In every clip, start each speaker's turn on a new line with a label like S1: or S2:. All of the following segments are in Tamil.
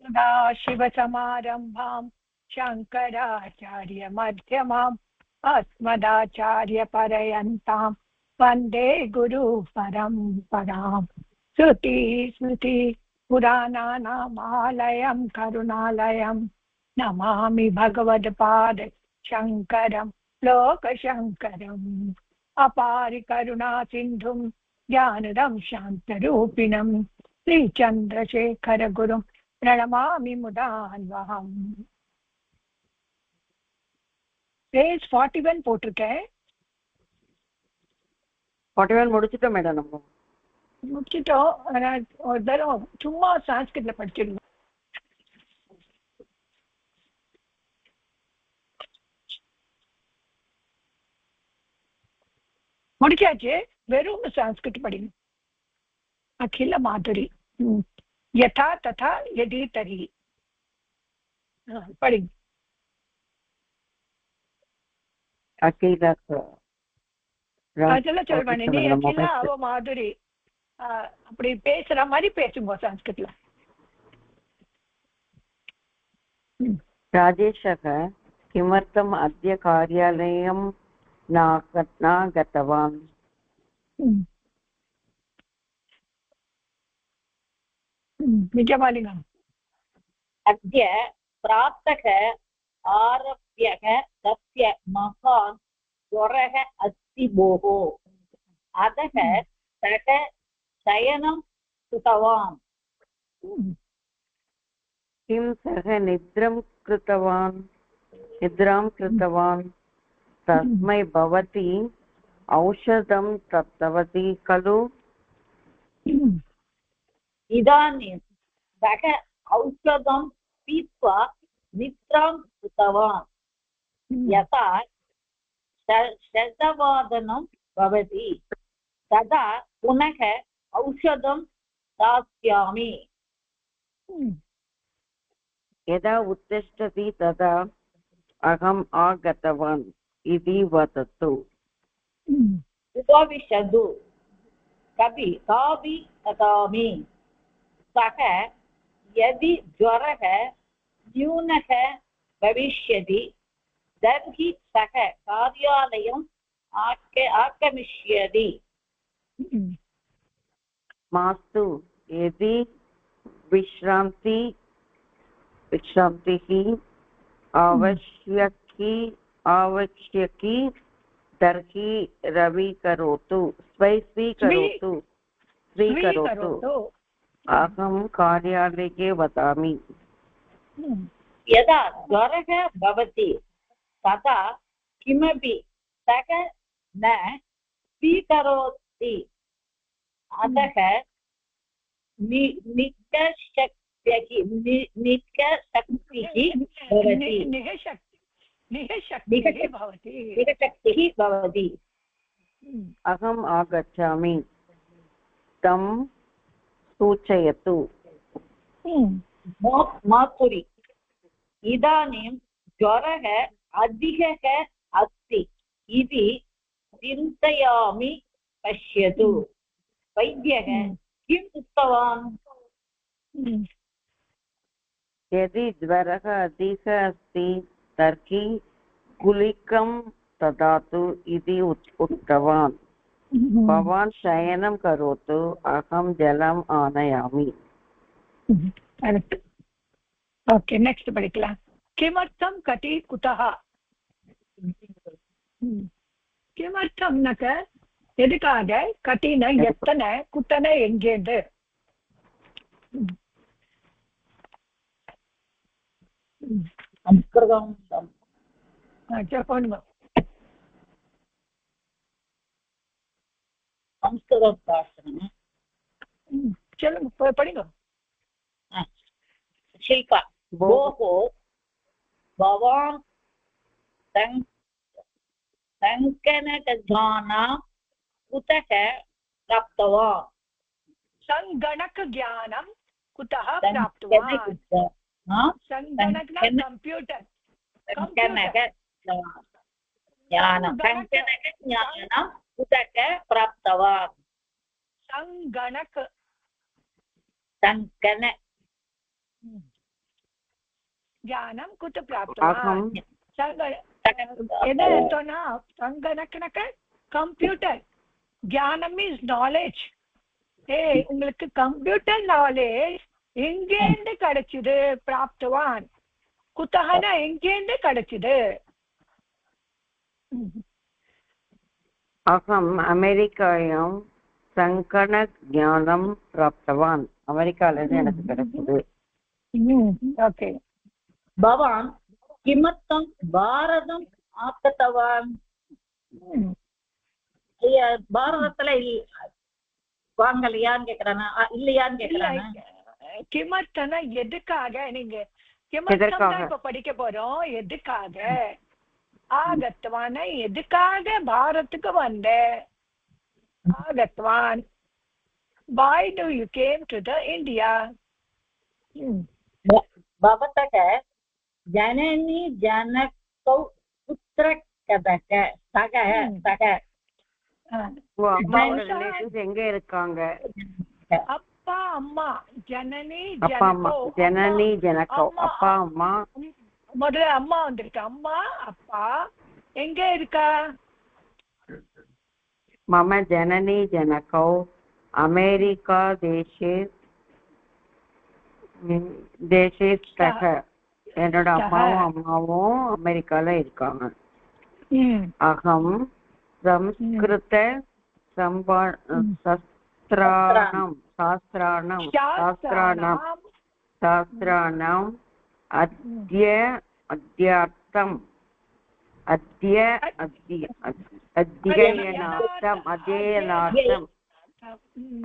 S1: सदाशिवसमारम्भां शङ्कराचार्यमध्यमाम् अस्मदाचार्यपर्यन्तां वन्दे गुरुपरम्पराम्। श्रुति पुराणानामालयं करुणालयं नमामि भगवत्पाद शङ्करं लोकशङ्करम्। अपारि करुणा सिन्धुं ज्ञानदं शान्तरूपिणं श्रीचन्द्रशेखर गुरुं प्रणमामि मुदान्वहम्. பேஜ் 41 போட்டிருக்கேன்.
S2: 41 முடிச்சிட்டோம் மேடம். நம்ம
S1: முடிச்சிட்டோம். ஒரு தரம் சும்மா சான்ஸ்கிரிட்ல படிச்சிருந்தோம். முடிச்சாச்சு. வெறும் சான்ஸ்கிரிட் படிங்க. அகில மாதுரி யதா ததா யதி தரி படிங்க. அதெல்லாம் சொல்றேன். நீ அகிலா அவ மாதுரி அப்படி பேசுற மாதிரி பேசுங்க சான்ஸ்கிரிட்ல.
S2: ராஜேஷः किमर्थम् अद्य कार्यालयं न गतवान्?
S1: निजमालिङ्गम्
S3: अद्य प्रातः आरभ्यः तस्य महान् ज्वरः अस्ति भोः, अतः सः शयनं कृतवान्।
S2: किं सः निद्रां कृतवान्? तस्मै भवती औषधं दत्तवती खलु?
S3: इदानीं सः औषधं पीत्वा निद्रां कृतवान्। यथा शतवादनं भवति तदा पुनः औषधं दास्यामि।
S2: यदा उत्तिष्ठति तदा अहम् आगतवान् इति वदतु।
S3: उपविशतु, कापि ददामि। सः यदि ज्वरः न्यूनः भविष्यति तर्हि सः कार्यालयम् आगमिष्यति।
S2: मास्तु, यदि विश्रान्तिः आवश्यकी तर्हि स्वीकरोतु। अहं कार्यालये वदामि।
S3: यदा ज्वरः भवति तदा किमपि सः न स्वीकरोति, अतः निःशक्तिः भवति।
S2: अहम् आगच्छामि, तं सूचयतु।
S3: मातुरी, इदानीं ज्वरः अधिकः अस्ति इति चिन्तयामि, पश्यतु। वैद्यः किम् उक्तवान्?
S2: यदि ज्वरः अधिकः अस्ति तर्हि गुलिकां ददातु इति उक्तवान्। भवान् शयनं करोतु, अहं जलम् आनयामि।
S1: ओके, नेक्स्ट படிக்கலாம். किमर्थं कति कुतः? किमर्थं नक எதுக்காக, கட்டின எத்தனை, குத்தன எங்கேந்து.
S3: संस्कृतं भाषणं
S1: चलो படிங்க.
S3: शिल्पा, भोः भवान् सङ्गणकज्ञानं कुतः प्राप्तवान्?
S1: सङ्गणकज्ञानं कुतः प्राप्तवान्? कंप्यूटर
S3: ज्ञानं कुतः प्राप्तवान्?
S1: ज्ञानं कुतः प्राप्तवान् என்ன அர்த்தம்னா சங்கடக்கணக்க கம்ப்யூட்டர் ஞானம் இஸ் நாலேஜ். உங்களுக்கு கம்ப்யூட்டர் நாலேஜ் எங்கேருந்து கிடைச்சது? பிராப்தவான் குத்தகனா எங்கேருந்து கிடைச்சது?
S2: அகம் அமெரிக்காயாம் சங்கட ஞானம் பிராப்தவான். அமெரிக்கால இருந்து எனக்கு கிடைச்சது.
S1: ஓகே.
S3: பவான் கிமர்த்தம் பாரதம் ஆகத்தவான்? பாரதத்துல வாங்கலையான்னு கேக்குறானா இல்லையான்னு கேக்குறானா?
S1: கிமர்த்தனா எதுக்காக? நீங்க கிமர்த்தம் இப்ப படிக்க போறோம். எதுக்காக? ஆகத்வான எதுக்காக பாரத்துக்கு வந்த? ஆகத்வான் why do you came to the India?
S3: பவதக Janani ஜனகௌ புத்திரகதக சக சக.
S2: அப்பாவோட ரிலேட்டிவ்ஸ் எங்க இருக்காங்க?
S1: அப்பா அம்மா. ஜனனி
S2: ஜனகோ அப்பா அம்மா.
S1: முதல்ல அம்மா வந்திருக்க. அம்மா அப்பா எங்க இருக்கா?
S2: मम जननी जनकौ अमेरिका देशे स्तः. என்னோட அப்பாவும் அம்மாவும் அமெரிக்கால இருக்காங்க. அகம் சம்ஸ்கிருத சாஸ்திராணம் அத்தியார்த்தம்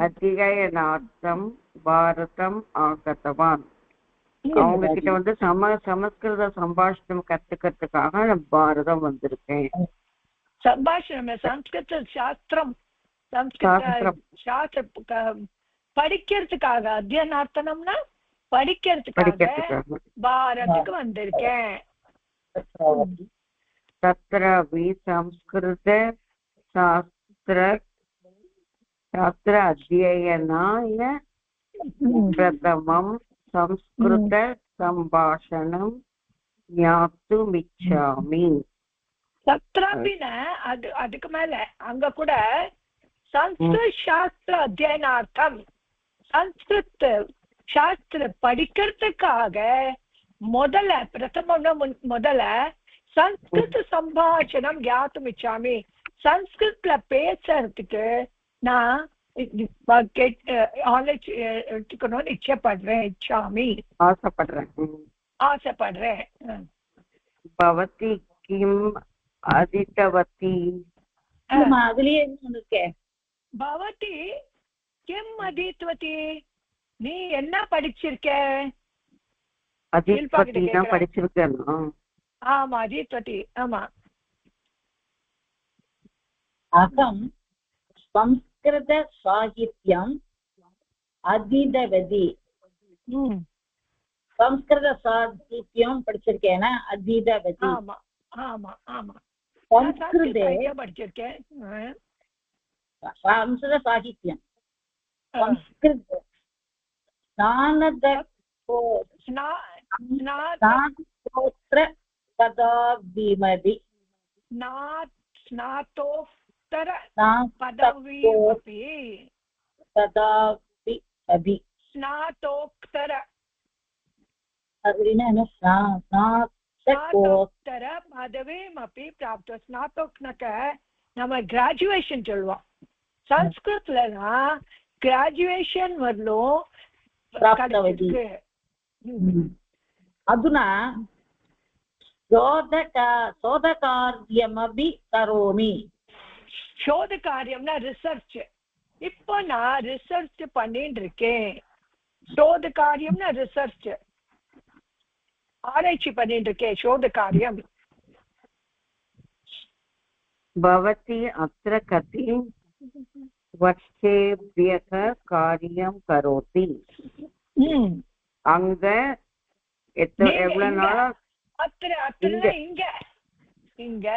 S2: அத்தியனார்த்தம் பாரதம் ஆகத்தவான். அவங்க கிட்ட வந்து சமஸ்கிருத சம்பாஷணம் கத்துக்கிறதுக்காக நான் பாரதம் வந்திருக்கேன்.
S1: சம்பாஷணம் சம்ஸ்கிருத சாஸ்திரம் படிக்கிறதுக்காக. அத்தியனார்த்தனம்னா படிக்கிறதுக்காக பாரத்துக்கு வந்திருக்கேன்.
S2: तत्रापि संस्कृत शास्त्र अध्ययनाय प्रथमं संस्कृत संभाषणं ज्ञातुमिच्छामि.
S1: तत्रापिना அதுக்கு மேல அங்க கூட संस्कृत शास्त्र अध्ययनार्थम संस्कृत शास्त्र படிக்கிறதுக்காக முதல்ல संस्कृत संभाषणம் ज्ञातुम इच्छामि. संस्कृतல பேசுறதுக்கு நான் எடுத்துக்கணும்னு இச்சப்படுறேன். இச்சாமி ஆசைப்படுறேன்.
S2: பவதி கிம் அதிதவதி.
S3: அதுலயே இருக்கே
S1: பவதி கிம் அதித்வதி. நீ என்ன படிச்சிருக்க?
S2: படிச்சிருக்கேன்.
S1: ஆமா அதித்வதி. ஆமா.
S3: அகம் சம்ஸ்கிருத சாகித்யம் அதிதவதி. சம்ஸ்கிருத சாகித்யம் படிச்சிருக்கேனா? அதிதவதி.
S1: ஆமா ஆமா ஆமா.
S3: சம்ஸ்கிருதே
S1: படிச்சிருக்கேன்.
S3: சம்ஸ்கிருத சாகித்யம் சம்ஸ்கிருத ஸ்நாதோத்திர பதாவிமதி. ஸ்நாதோத்தர பதவிமபி. பதாவிமபி ஸ்நாதோத்தர ஸ்நாதோத்தர பதவிமபி பிராப்த. ஸ்நாதோக்னக நம்ம கிராஜுவேஷன் சொல்லுவோம். சம்ஸ்கிருத்லனா கிராஜுவேஷன் வரலும் கிடைச்சிருக்கு. அதுனா சோதகாரியமபி கரோமி.
S1: சோத காரியம்னா ரிசர்ச். இப்போ நான் ரிசர்ச் பண்ணிட்டு இருக்கேன். சோத காரியம்னா ரிசர்ச், ஆராய்ச்சி பண்ணிட்டு இருக்கேன். சோத காரியம்.
S2: பவதி அத்ர கதி வர்ஷேப்யக காரியம் கரோதி. அங்க எவ்வளவு நாளா?
S1: இங்க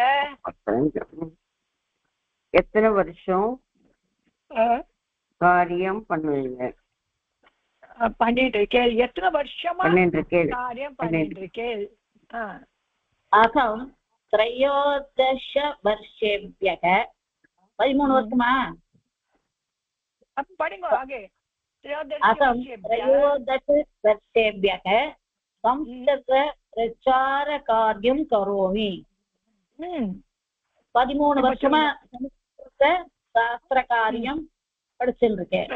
S2: எத்தனை வருஷம் காரியம் பண்ணுவீங்க?
S3: பண்ணிட்டு இருக்கேள். எத்தனை வருஷமா
S2: 12
S3: காரியம் பண்ணிட்டு இருக்கேள்?
S1: அகம் 13 வருஷேभ्यः 13 வருஷமா
S3: படிங்க ஆगे.
S1: अहं 13 वर्षेभ्यः संस्कृतप्रचारकार्यं करोमि. 13 வருஷமா संस्कृत शास्त्रकार्यं படிச்சிருக்கேன்.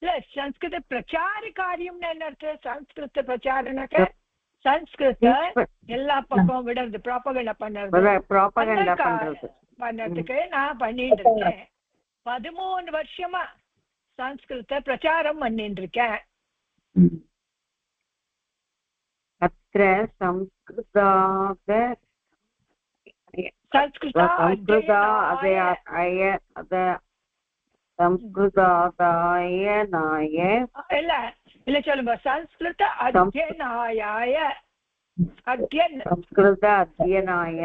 S3: இல்ல संस्कृत प्रचार காரியம் என்ன அர்த்தம்? संस्कृत பிரச்சாரனக்க संस्कृत எல்லா பக்கம் விடுறது, ப்ராபகண்டா பண்றதுக்கு நான் பண்ணிட்டு இருக்கேன். 13 வருஷமா संस्कृत பிரச்சாரம் பண்ணிட்டு இருக்கேன்.
S2: अत्र संस्कृताय
S3: இல்ல சொல்லுங்க. संस्कृत अध्ययनाय
S2: संस्कृत अध्ययनाय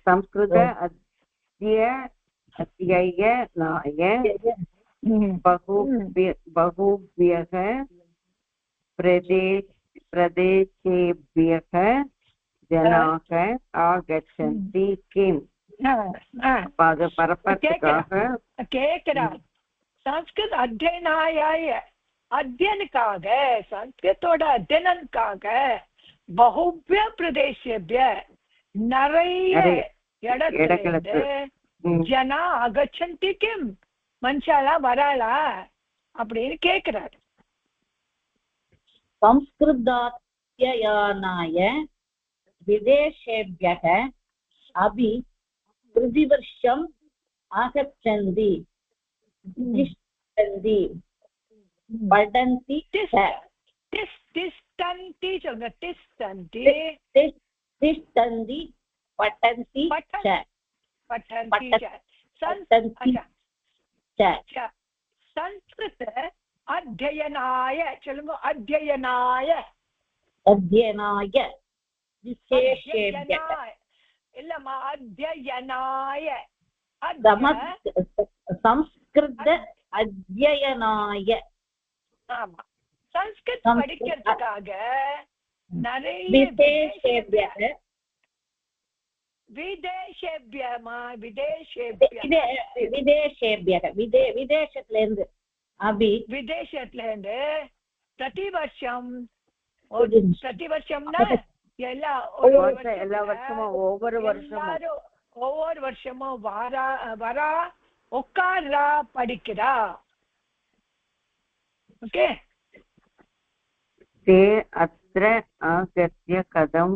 S2: संस्कृत अध्ययनाय बहुभ्यः प्रदेशेभ्यः जनाः आगच्छन्ति. किम्
S3: கேக்குறா? संस्कृत अध्ययनाय अध्ययनக்காக, संस्कृतோட अध्ययनக்காக बहुभ्य प्रदेशेभ्य நிறைய இடத்துல ஜனா ஆகச்சந்தி. கிம் மனுஷாலா வராளா அப்படின்னு கேக்குறாரு.
S1: संस्कृताध्ययनाय विदेशेभ्यः अपि प्रतिवर्षम् आगच्छन्ति, तिष्ठन्ति, पठन्ति
S3: तिष्ठन्ति
S1: पठन्ति
S3: संस्कृत अध्ययनाय चलुंगो. अध्ययनाय
S1: विशेषेभ्यः
S3: இல்லம்மா, अध्ययनाय
S1: संस्कृत अध्ययनाय.
S3: ஆமா, संस्कृत படிக்கிறதுக்காக நிறைய
S1: विदेशेभ्यः विदेशத்துல இருந்து அபி
S3: விதேசத்துல இருந்து பிரதி வருஷம் எல்லா
S2: ஒவ்வொரு வருஷமும்
S3: வரா உட்கார்றா படிக்கிறா. ஓகே.
S2: ते अत्र आगत्य कथम्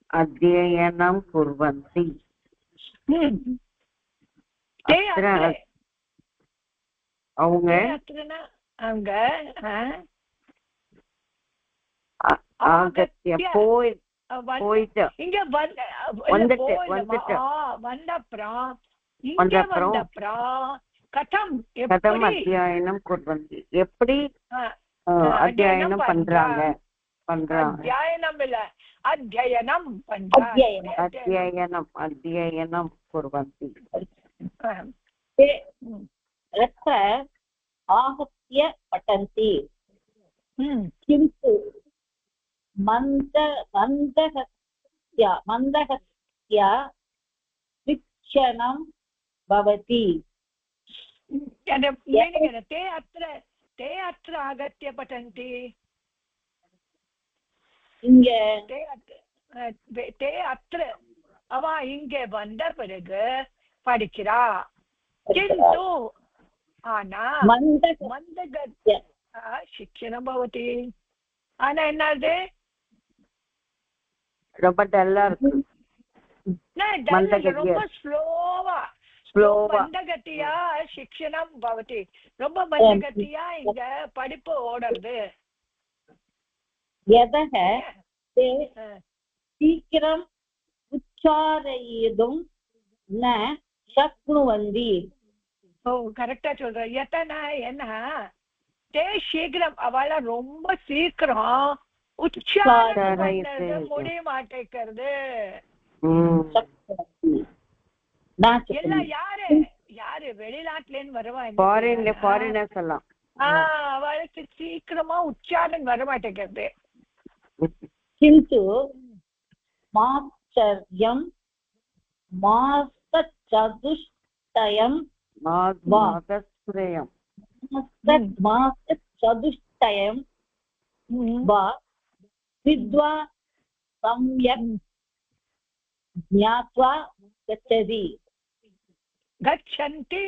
S2: अध्ययनं कुर्वन्ति? அவங்க ஆகத்ய போயிட்டு
S3: இங்க வந்தப்புறம் கதம்
S2: அத்தியாயனம் குர்வந்தி, எப்படி அத்தியாயனம் பண்றாங்க?
S3: அத்தியாயனம் இல்ல, அத்தியாயனம்
S2: அத்தியாயனம் குர்வந்தி.
S1: अत्र आहत्य पठन्ति, किन्तु मन्दगत्या शिक्षणं भवति.
S3: ते अत्र आगत्य पठन्ति. ते अत्र அவ இங்கே வந்த பிறகு படிக்கிறா. किन्तु ஆனா மந்தகத்ய சிக்ஷணம் பவதி. ஆனா என்னது,
S2: ரொம்ப டல்லா இருக்கு,
S3: ரொம்ப ஸ்லோவா மந்தகத்தியா சிக்ஷணம் பவதி. ரொம்ப மந்தகத்தியா இங்க படிப்பு ஓடுறது.
S1: यतः ते शीघ्रम् उच्चारयितुं न शक्नुवन्ति.
S3: ஓ, கரெக்டா சொல்ற. எத்தனை என்ன தே சீக்கிரம், அவளை ரொம்ப சீக்கிரம் உச்சாரம் முடிய மாட்டேங்கிறது. எல்லாம் யாரு வெளிநாட்டுல இருந்து வருவா?
S2: ஃபாரினர்ஸ் எல்லாம்
S1: அவளுக்கு சீக்கிரமா உச்சாரணம் வர மாட்டேங்கிறது.
S3: கிந்து மாச்சர்யம் மாசச்சதுஷ்டயம்
S2: மாசத்ரயம்
S3: மாசச்சதுஷ்டயம் வா வித்வா சம்யக் ஞாத்வா கச்சதி
S1: கச்சந்தி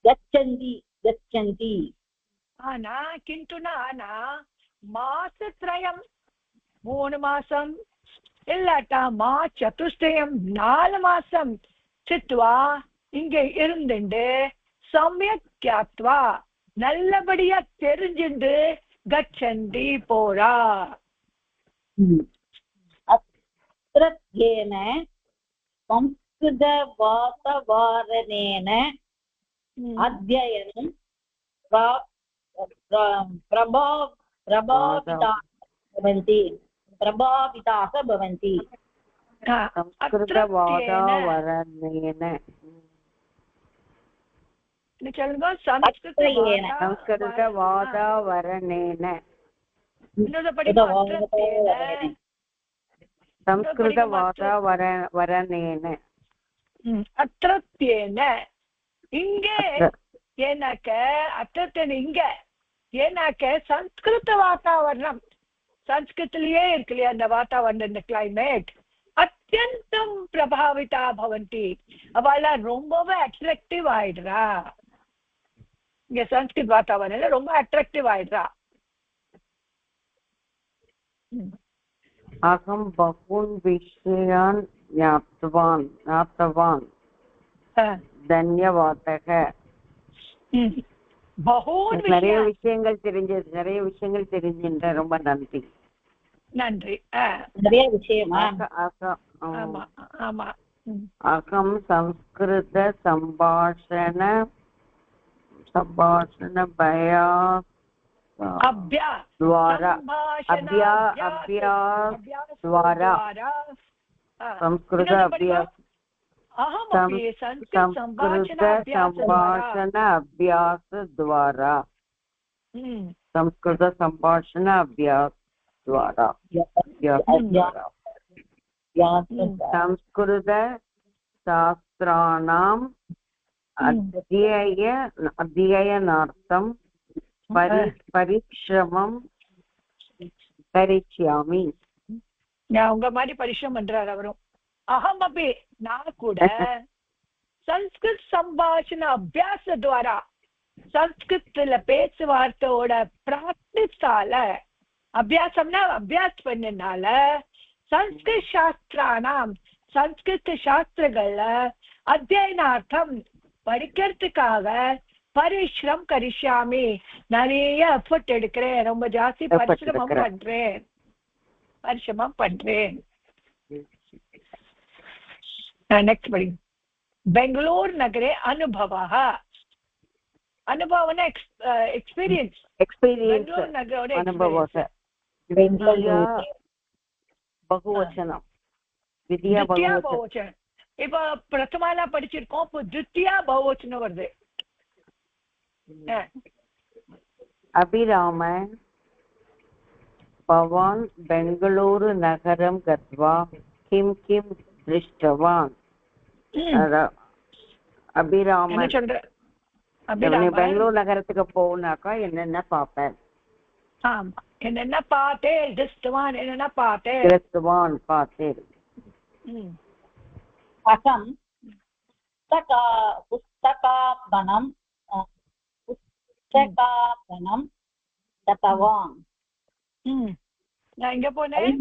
S3: கச்சந்தி கச்சந்தி.
S1: ஆனா கிந்துனா ஆனா மாசத்ரயம் 3 மாசம் இல்லாட்டா சதுஷ்டயம் 4 மாசம் சித்வா இங்க இருந்துண்டு சமயக் ஞாத்வா நல்லபடியா தெரிஞ்சுண்டு கச்சந்தி போறா.
S3: அத்ரத்யேன சம்ஸ்கிருத வாதாவரணேன அத்யயனம் பிரபாவிதாக பவந்தி.
S2: संस्कृतवातावरणेन संस्कृतवातावरणेन संस्कृतवातावरणेन
S1: அத்திரத்தியேன இங்க ஏனாக்க அத்திரத்தியன இங்க ஏனாக்க சம்ஸ்கிருத வாதாவரணம் சம்ஸ்கிருத்திலேயே இருக்கு இல்லையா அந்த வாதாவரணம் இந்த கிளைமேட் அத்தியந்தம் பிரபாவிதா பவந்தி. அவளா ரொம்பவே அட்ராக்டிவ் ஆயிடுறா. இங்க சம்ஸ்கிருத் வாதாவரணம் ரொம்ப அட்ராக்டிவ் ஆயிடுறா.
S2: अहं बहून् विषयान् ज्ञातवान् धन्यवादः. நிறைய விஷயங்கள் தெரிஞ்சின்ற ரொம்ப நன்றி.
S1: நன்றி.
S3: நிறைய விஷயமா
S2: अहं संस्कृत संभाषण अभ्यास द्वारा संस्कृत अभ्यास संस्कृत संभाषण अभ्यास द्वारा संस्कृत संभाषण अभ्यास द्वारा संस्कृत शास्त्राणाम् अध्ययनार्थं परिश्रमं करिष्यामि.
S1: நான் உங்க மாதிரி பரிश्रम பண்றாரு அவரும். அகம் அப்படி நான் கூட சம்ஸ்கிருத் சம்பாஷண அபியாச துவாரா சம்ஸ்கிருத்ல பேச்சுவார்த்தையோட பிராக்டிஸால அபியாசம்னா அபியாஸ் பண்ணனால சம்ஸ்கிருத் சாஸ்திரானாம் சம்ஸ்கிருத் சாஸ்திரங்கள்ல அத்தியனார்த்தம் படிக்கிறதுக்காக பரிश्रम கரிஷ்யாமி நிறைய எஃபர்ட் எடுக்கிறேன். ரொம்ப ஜாஸ்தி பரிश्रமம் பண்றேன். नेक्स्ट पढ़ी बेंगलूर नगरे अनुभवः अनुभवना एक्सपीरियंस बेंगलूर नगरे
S2: अनुभवः बहुवचनम द्वितीय बहुवचन
S1: இப்ப பிரதமாலா படிச்சிருக்கோம். இப்போ द्वितीय बहुवचனம் வருது.
S2: अभिराम भवान् बेंगलूरु नगरं गत्वा किं किं दृष्टवान्? அபிராமன் பெங்களூர் நகரத்துக்கு போனாக்கா என்னென்ன பார்ப்பேன்?
S1: என்னென்ன பார்த்தேன்? என்னென்ன பார்த்தேன்?
S3: அகம் புஸ்தகாபனம் தத்தவான்.
S1: நான் இங்க போனேன்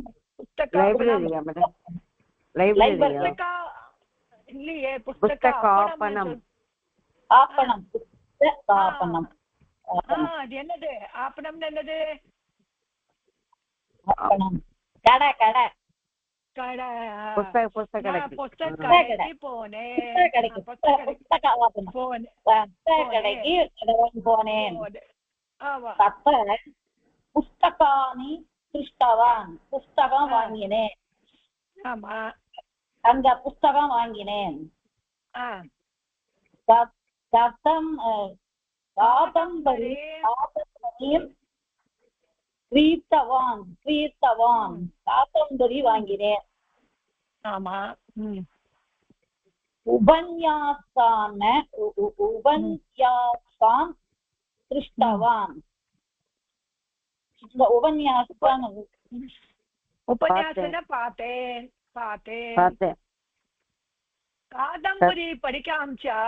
S1: இல்லையே
S2: புஸ்தகாபனம்.
S1: அது என்னது? ஆப்பணம் என்னது?
S3: கடை கடை
S1: புஸ்தகடைக்கு போனேன்.
S3: தத்த புஸ்தகானி திருஷ்டவான் புஸ்தகம் வாங்கினேன்.
S1: ஆமா
S3: அங்க புஸ்தகம் வாங்கினேன்.
S4: காதம்பரியும் கிரீத்தவான் காதம்பரி வாங்கினேன்.
S3: ஆமா.
S4: உபன்யாசான் திருஷ்டவான்.
S3: உபன்யாசன பார்த்தேன். காதம்பரி படிக்க ஆரம்பிச்சா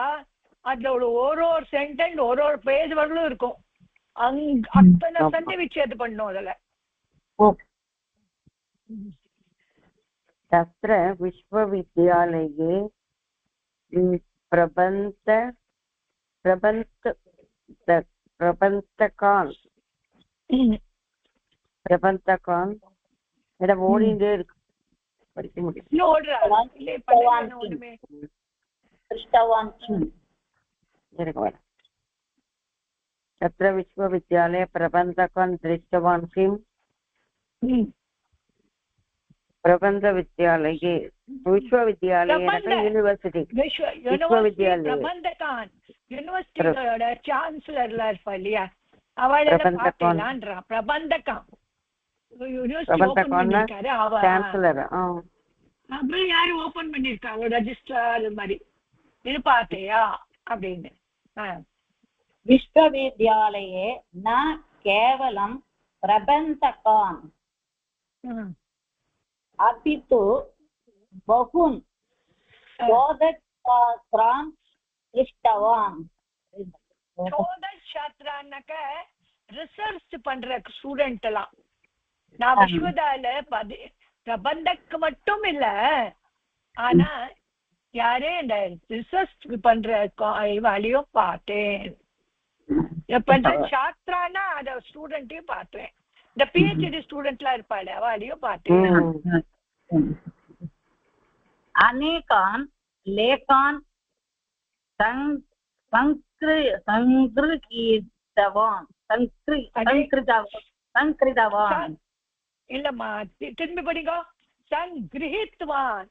S3: அதுல ஒரு சென்டென்ஸ் ஒரு பேஜ் வரலும் இருக்கும். அத்தனை சண்டை விச்சேது பண்ணும் அதுல.
S2: तत्र विश्वविद्यालये प्रबन्धकान् इடம் ஓடிண்டே இருக்கு, படிக்க முடியும். तत्र विश्वविद्यालये प्रबन्धकान् दृष्टवान् किम्? प्रबन्धविद्यालये विश्वविद्यालये यूनिवर्सिटी
S3: प्रबन्धकान् यूनिवर्सिटी चान्सलर இருப்பா இல்லையா, அவளை பார்த்தேன்ன்றா. பிரபந்தகம்
S2: சான்சலர்
S3: அப்புறம் யாரு ஓபன் பண்ணிருக்காங்க ரெஜிஸ்ட்ரார் மாதிரி இது பார்த்தையா அப்படின்னு.
S4: विश्वविद्यालये न केवलं प्रबन्धकान् अपि तु बहून् शोधच्छात्रान् दृष्टवान्.
S3: शोधच्छात्राன்னாக்க ரிசர்ச் பண்ற ஸ்டூடெண்ட் எல்லாம். நான் விஸ்வவித்யாலய பிரபந்தக்கு மட்டும் இல்ல, ஆனா யாரே இந்த ரிசர்ச் பண்ற இவாளையும் பார்த்தேன். சாஸ்திரானா அத ஸ்டூடெண்ட்டையும் பார்த்தேன். இந்த பிஹெச்டி ஸ்டூடெண்ட்லாம் இருப்பாள் அவளையும் பார்த்தேன்.
S4: அநேகான் லேகான் சங்கிருதவான்
S3: இல்லம்மா, திரும்பி படிங்க.
S4: சங்கிரஹித்தவான்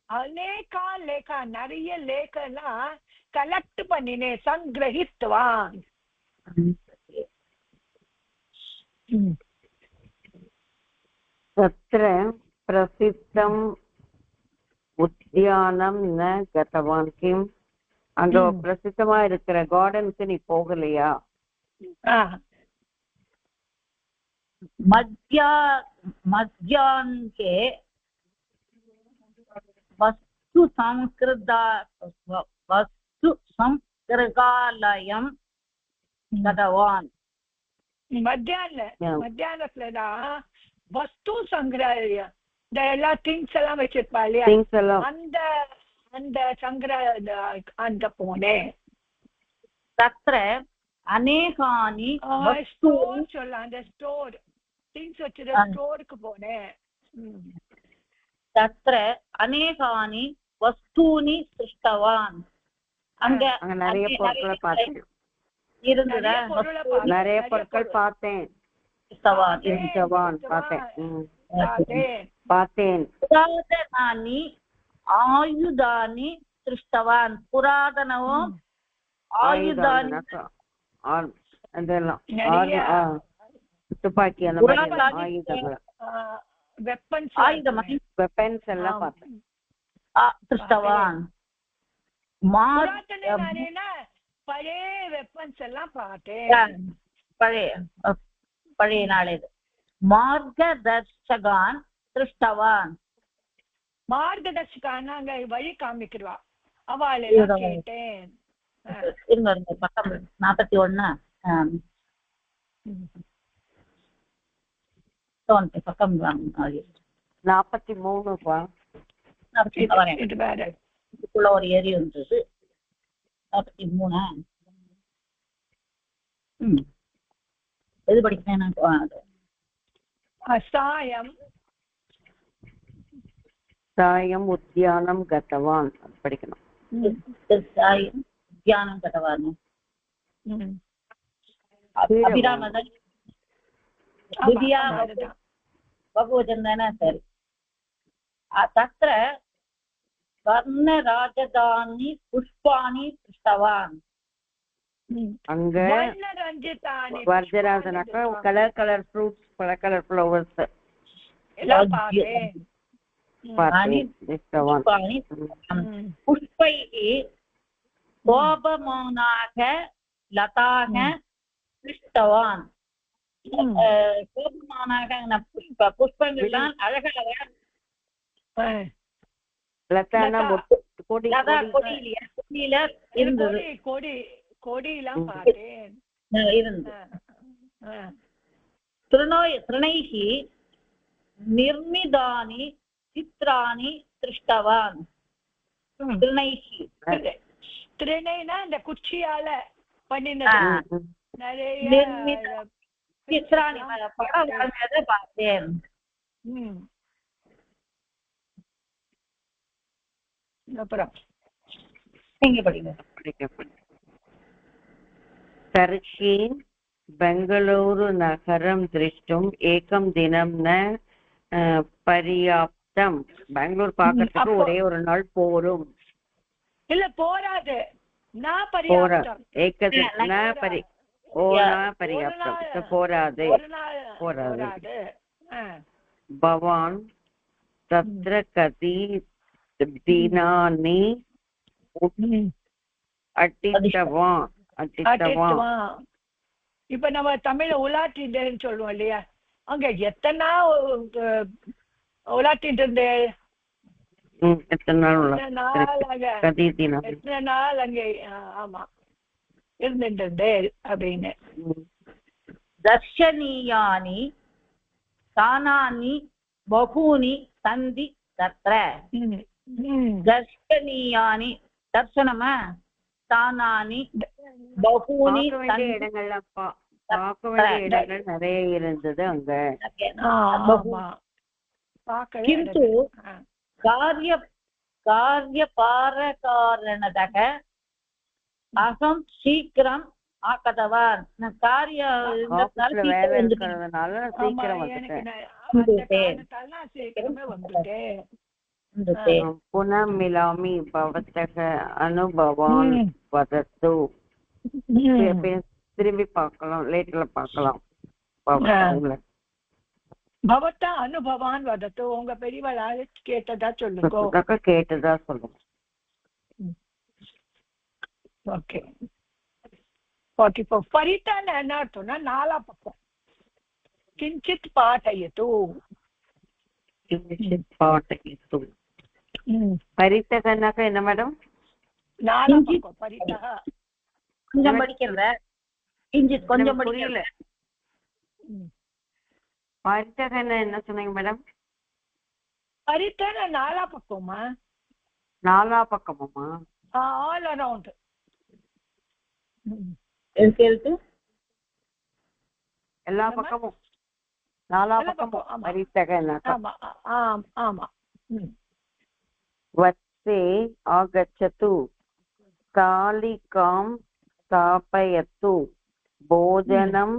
S3: அநேகா லேகா, நிறைய லேகனா கலெக்ட் பண்ணினே சங்கிரஹித்வான்.
S2: तत्र प्रसिद्धम् உத்தியானம் ந கதவான் கிம்? அங்க பிரசித்தமா இருக்கிற கார்டனுக்கு நீ போகலையா?
S4: மத்தியான்கே வஸ்து சம்ஸ்கிருதாலயம் கதவான்.
S3: மத்தியானத்துலதான் வஸ்து சங்கிரகாலயம், இந்த எல்லா திங்ஸ் எல்லாம் வச்சிருப்பா இல்லையா, அந்த அந்த சங்கிரக அந்த போனேன்.
S4: தத்ர அநேகானி
S3: ஸ்டோர் சொல்ல, அந்த ஸ்டோர் திங்ஸ் வச்சிருக்க ஸ்டோருக்கு போனேன்.
S4: தத்ர அநேகானி வஸ்தூனி சிருஷ்டவான். அங்க
S2: நிறைய பொருட்களை பார்த்தேன்.
S4: இருந்ததா?
S2: நிறைய பொருட்கள் பார்த்தேன். பார்த்தேன்.
S4: புராதனானி ஆயுதானி சிருஷ்டவான். புராதனவும் ஆயுதானி
S2: அதெல்லாம் துப்பாக்கி அந்த மாதிரி ஆயுதங்கள் வெப்பன்ஸ் எல்லாம் பார்த்தேன்.
S4: சிருஷ்டவான்.
S3: பழைய வெப்பன்ஸ் எல்லாம் பார்த்தேன்.
S4: பழைய நாளது. மார்கதர்ஷகான் சிருஷ்டவான்.
S3: மார்கதர்ஷகான் அங்க வழி காமிக்கிறவா, அவளை கேட்டேன்.
S4: இருங்க பக்கம் 41 பக்கம் 43 இதுக்குள்ள ஒரு ஏரி இருந்தது. 43 எது படிக்கிறேன்?
S2: சாயம் உத்தியானம் கதவான் படிக்கணும்.
S4: சாயம் உத்தியானம் கதவான். அபிராமதன் வித்யா பகுவச்சன் தானே? சரி. தத்ர वर्णराजधानी पुष्पाणि दृष्टवान्
S2: அங்க
S3: வர்ணரஞ்சிதானி
S2: வர்ஜராஜனாக்கா கலர் ஃப்ரூட்ஸ் கலர் ஃப்ளவர்ஸ்
S3: எல்லாம் பார்த்தேன்.
S4: पुष्पाणि पुष्पैः शोभमानाः लताः दृष्टवान् शोभमानाக புஷ்பங்கள்லாம் அழகழகா
S2: லதானா
S4: கொடியில இருந்தது.
S3: கொடியெல்லாம் பார்த்தேன்.
S4: तृणैः निर्मितानि चित्राणि दृष्टवान्
S3: திரைனா இந்த குச்சியால பண்ணினது நிறைய
S4: சித்திராணி படம் வரைஞ்சதை பார்த்தேன்.
S3: அப்புறம்
S4: நீங்க படிங்க.
S2: तर्हि बेङ्गलूरुनगरं द्रष्टुम् एकं दिनं न पर्याप्तम्. பெங்களூர் பார்க்கறதுக்கு ஒரே ஒரு நாள் போரும்.
S3: இல்ல போராது. போராது.
S2: भवान् तत्र कति दिनानि अटितवान्?
S3: இப்ப நம்ம தமிழ்ல உலாட்டின்னு சொல்லுவோம் இல்லையா, அங்க எத்தனை உலாட்டிட்டு இருந்தேன், எத்தனை நாள் அங்க ஆமா இருந்துட்டு இருந்தேன் அப்படின்னு.
S4: தர்ஷனீயானி ஸ்தானானி பகூனி சந்தி தத்ர. தர்ஷனீயானி தர்சனமா ஸ்தானானி பகூனி
S2: இடங்கள்லாம் பார்க்க வேண்டிய இடங்கள் நிறைய இருந்தது அங்க.
S4: किन्तु कार्यपारकारणतः अहं शीघ्रम् आगतवान्.
S2: पुनः मिलामि भवतः अनुभवान् वदतु. திரும்பி பார்க்கலாம், லேட்டர்ல பார்க்கலாம்.
S3: பவத்தா அனுபவான் வதத்து, உங்க பெரியவளால கேட்டதா சொல்லுங்க.
S2: கேட்டதா சொல்லுங்க.
S3: ஓகே. 44 பரிதான என்ன அர்த்தம்னா நாலா பக்கம். கிஞ்சித் பாடயது.
S2: பரித்தகனாக்க என்ன மேடம்?
S3: நாலா பக்கம் பரிதக.
S4: கொஞ்சம் படிக்கிறத கிஞ்சித் கொஞ்சம் படிக்கல.
S2: பரித்தகன்னா என்ன சொன்னீங்க மேடம்?
S3: பரித்தன நாலா பக்கமா?
S2: நாலா பக்கமா?
S3: All around.
S2: எல்லா பக்கமும் நாலா பக்கமும் பரித்தகன்னா.
S3: ஆமா ஆமா.
S2: வத்சே ஆகச்சது தாலிகாம் ஸ்தாபயத்து போஜனம்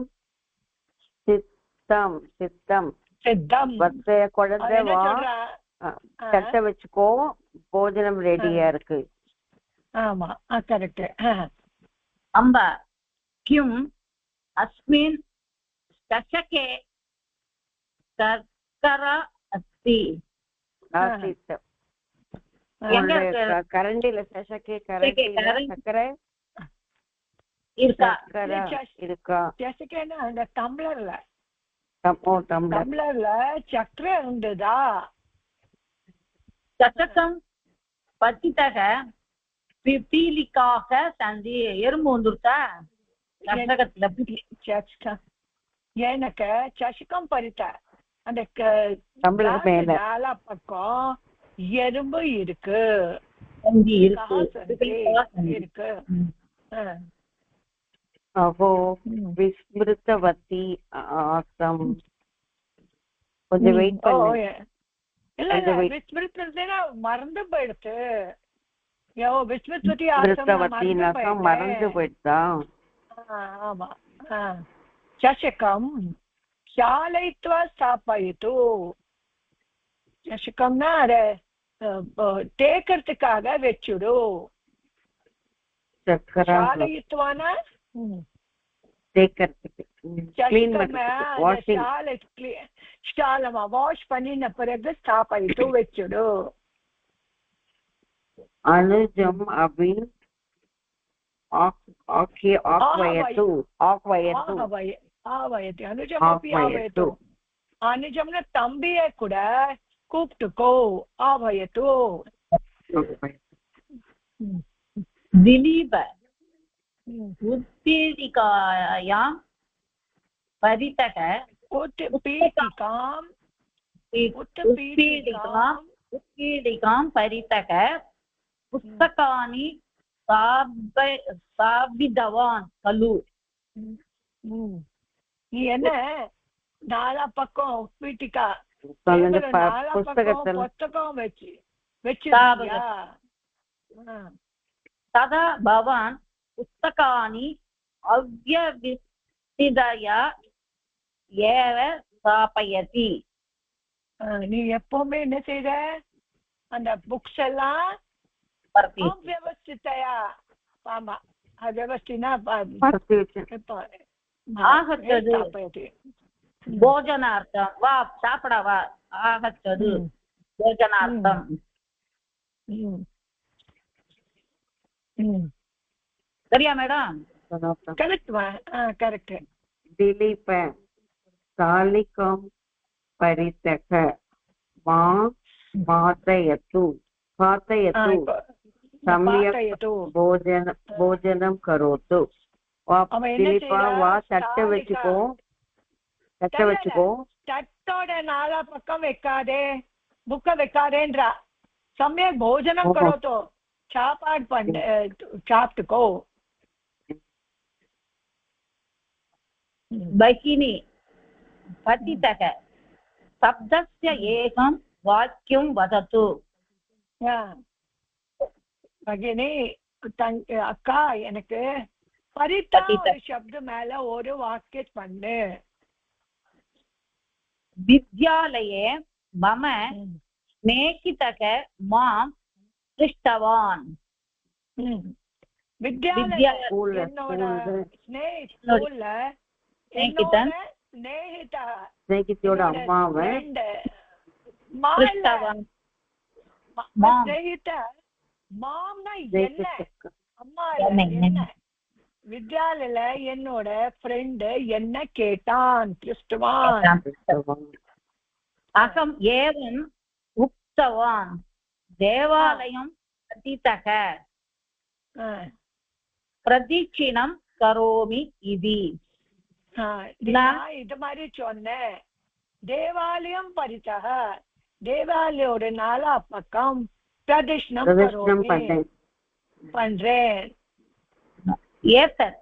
S2: சித்தம் குழந்தை வா தட்டை வச்சுக்கோ, போஜனம் ரெடியா இருக்கு.
S3: ஆமா கரெக்ட்.
S4: அம்பா கிம் அஸ்மின் சஷகே சர்க்கரா அஸ்தி.
S2: கரண்டில சஷகே கரண்டில சர்க்கரை இருக்கா?
S3: அந்த டம்ளர்ல சக்கரை இருந்ததா?
S4: சச்சகம் பத்தித்தக பீலிக்காக சந்தி எறும்பு வந்துருத்தா சச்சகத்துல.
S3: எனக்கு சசகம் பறித்த அந்த நாலா பக்கம் எறும்பு இருக்கு இருக்கு.
S2: அஹோ விஸ்மிருதவதி ஆசம். கொஞ்சம் வெயிட் பண்ணு.
S3: இல்ல விஸ்மிருதனா மறந்து போயிடுச்சு.
S2: மறந்து போயிடுதா?
S3: ஆமா. சஷகம் சாலைத்வா ஸ்தாபயித்து. சஷகம்னா அத தேக்கிறதுக்காக வச்சுடு. சாலயித்துவானா வாஷ் பண்ணின பிறகு ஸ்தாபயித்து வச்சுடு.
S2: அனுஜம் அபின்
S3: அனுஜம்னா தம்பிய கூட கூப்பிட்டுக்கோ. ஆவயத்து.
S4: திலீப உத்பீடிகாயாம் பரிதக உத்பீடிகாம் பரிதக புஸ்தகானி சாபிதவான் கலு.
S3: நீ என்ன நாலா பக்கம் உத்பீட்டிகா புஸ்தகம் வச்சு
S4: ததா பவான் புஸ்தகானி அவ்யவிசிதயா ஏவ ஸ்தாபயதி.
S3: நீ எப்பவுமே என்ன செய்த அந்த புக்ஸ் எல்லாம் அவ்யவஸ்திதயா. ஆமா, அவ்யவஸ்தினா
S4: போஜனார்த்தம். வா சாப்பிட வா. ஆகச்சது போஜனார்த்தம். சரியா மேடம்?
S3: கரெக்ட்.
S2: திலீப காலிகம் பரிதக மா மாதயத்து பாதயத்து சம்யக் போஜனம் கரோத்து. திலீபா வா தட்டை வச்சுக்கோ.
S3: தட்டோட நாலா பக்கம் வைக்காதே, புக்க வைக்காதேன்றா. சமயக் போஜனம் கரோத்து, சாப்பாடு பண்ணு, சாப்பிட்டுக்கோ.
S4: பகினி பதிதக சப்தஸ்ய ஏகம் வாக்கியம் வதத்து.
S3: பகினி அக்கா, எனக்கு பரிதா சப்த மேல ஒரு வாக்கியம் பண்ணு.
S4: வித்யாலயே மம ஸ்நேகிதக மாம் திருஷ்டவான்.
S2: ஸ்நேகிதோட அம்மாவை
S3: வித்யாலயில என்னோட ஃப்ரெண்டு என்ன கேட்டான். திருஷ்டவான்.
S4: அகம் ஏவம் உக்தவான் தேவாலயம் பதிதக பிரதீட்சிணம் கரோமி இதி.
S3: இது மாதிரி சொன்னேன். தேவாலயம் பரிதக, தேவாலயோட நாலா பக்கம் பிரதட்சணம் பண்றேன்.
S4: ஏதத்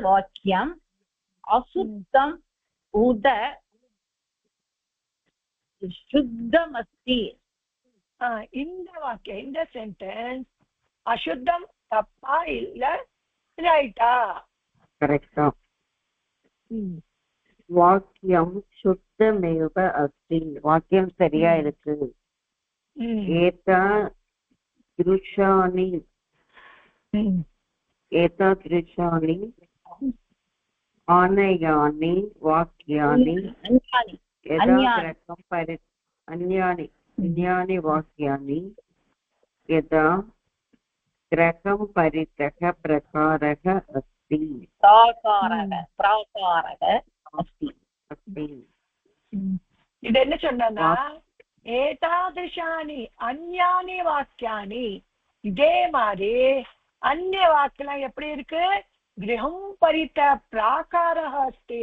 S4: வாக்கியம் அசுத்தம் உத சுத்தமஸ்தி.
S3: இந்த வாக்கியம், இந்த சென்டென்ஸ் அசுத்தம் தப்பா இல்ல ரைட்டா?
S2: கரெக்டா. வாக்கியம் சுத்தமேவ அஸ்தி. வாக்கியம் சரியா இருக்கு. ஏதா திருஷானி ஆனயானி வாக்கியானி அன்யானி வாக்கியானி யதா கிரகம் பரிதக பிரகாரக அஸ்தி.
S3: இது என்ன சொன்னா, ஏதாதிருஷானி அன்யானி வாக்கியானி. இதே மாதிரி அந்நிய வாக்கியம் எப்படி இருக்கு? கிரகம் பரித பிராகாரக அஸ்தி.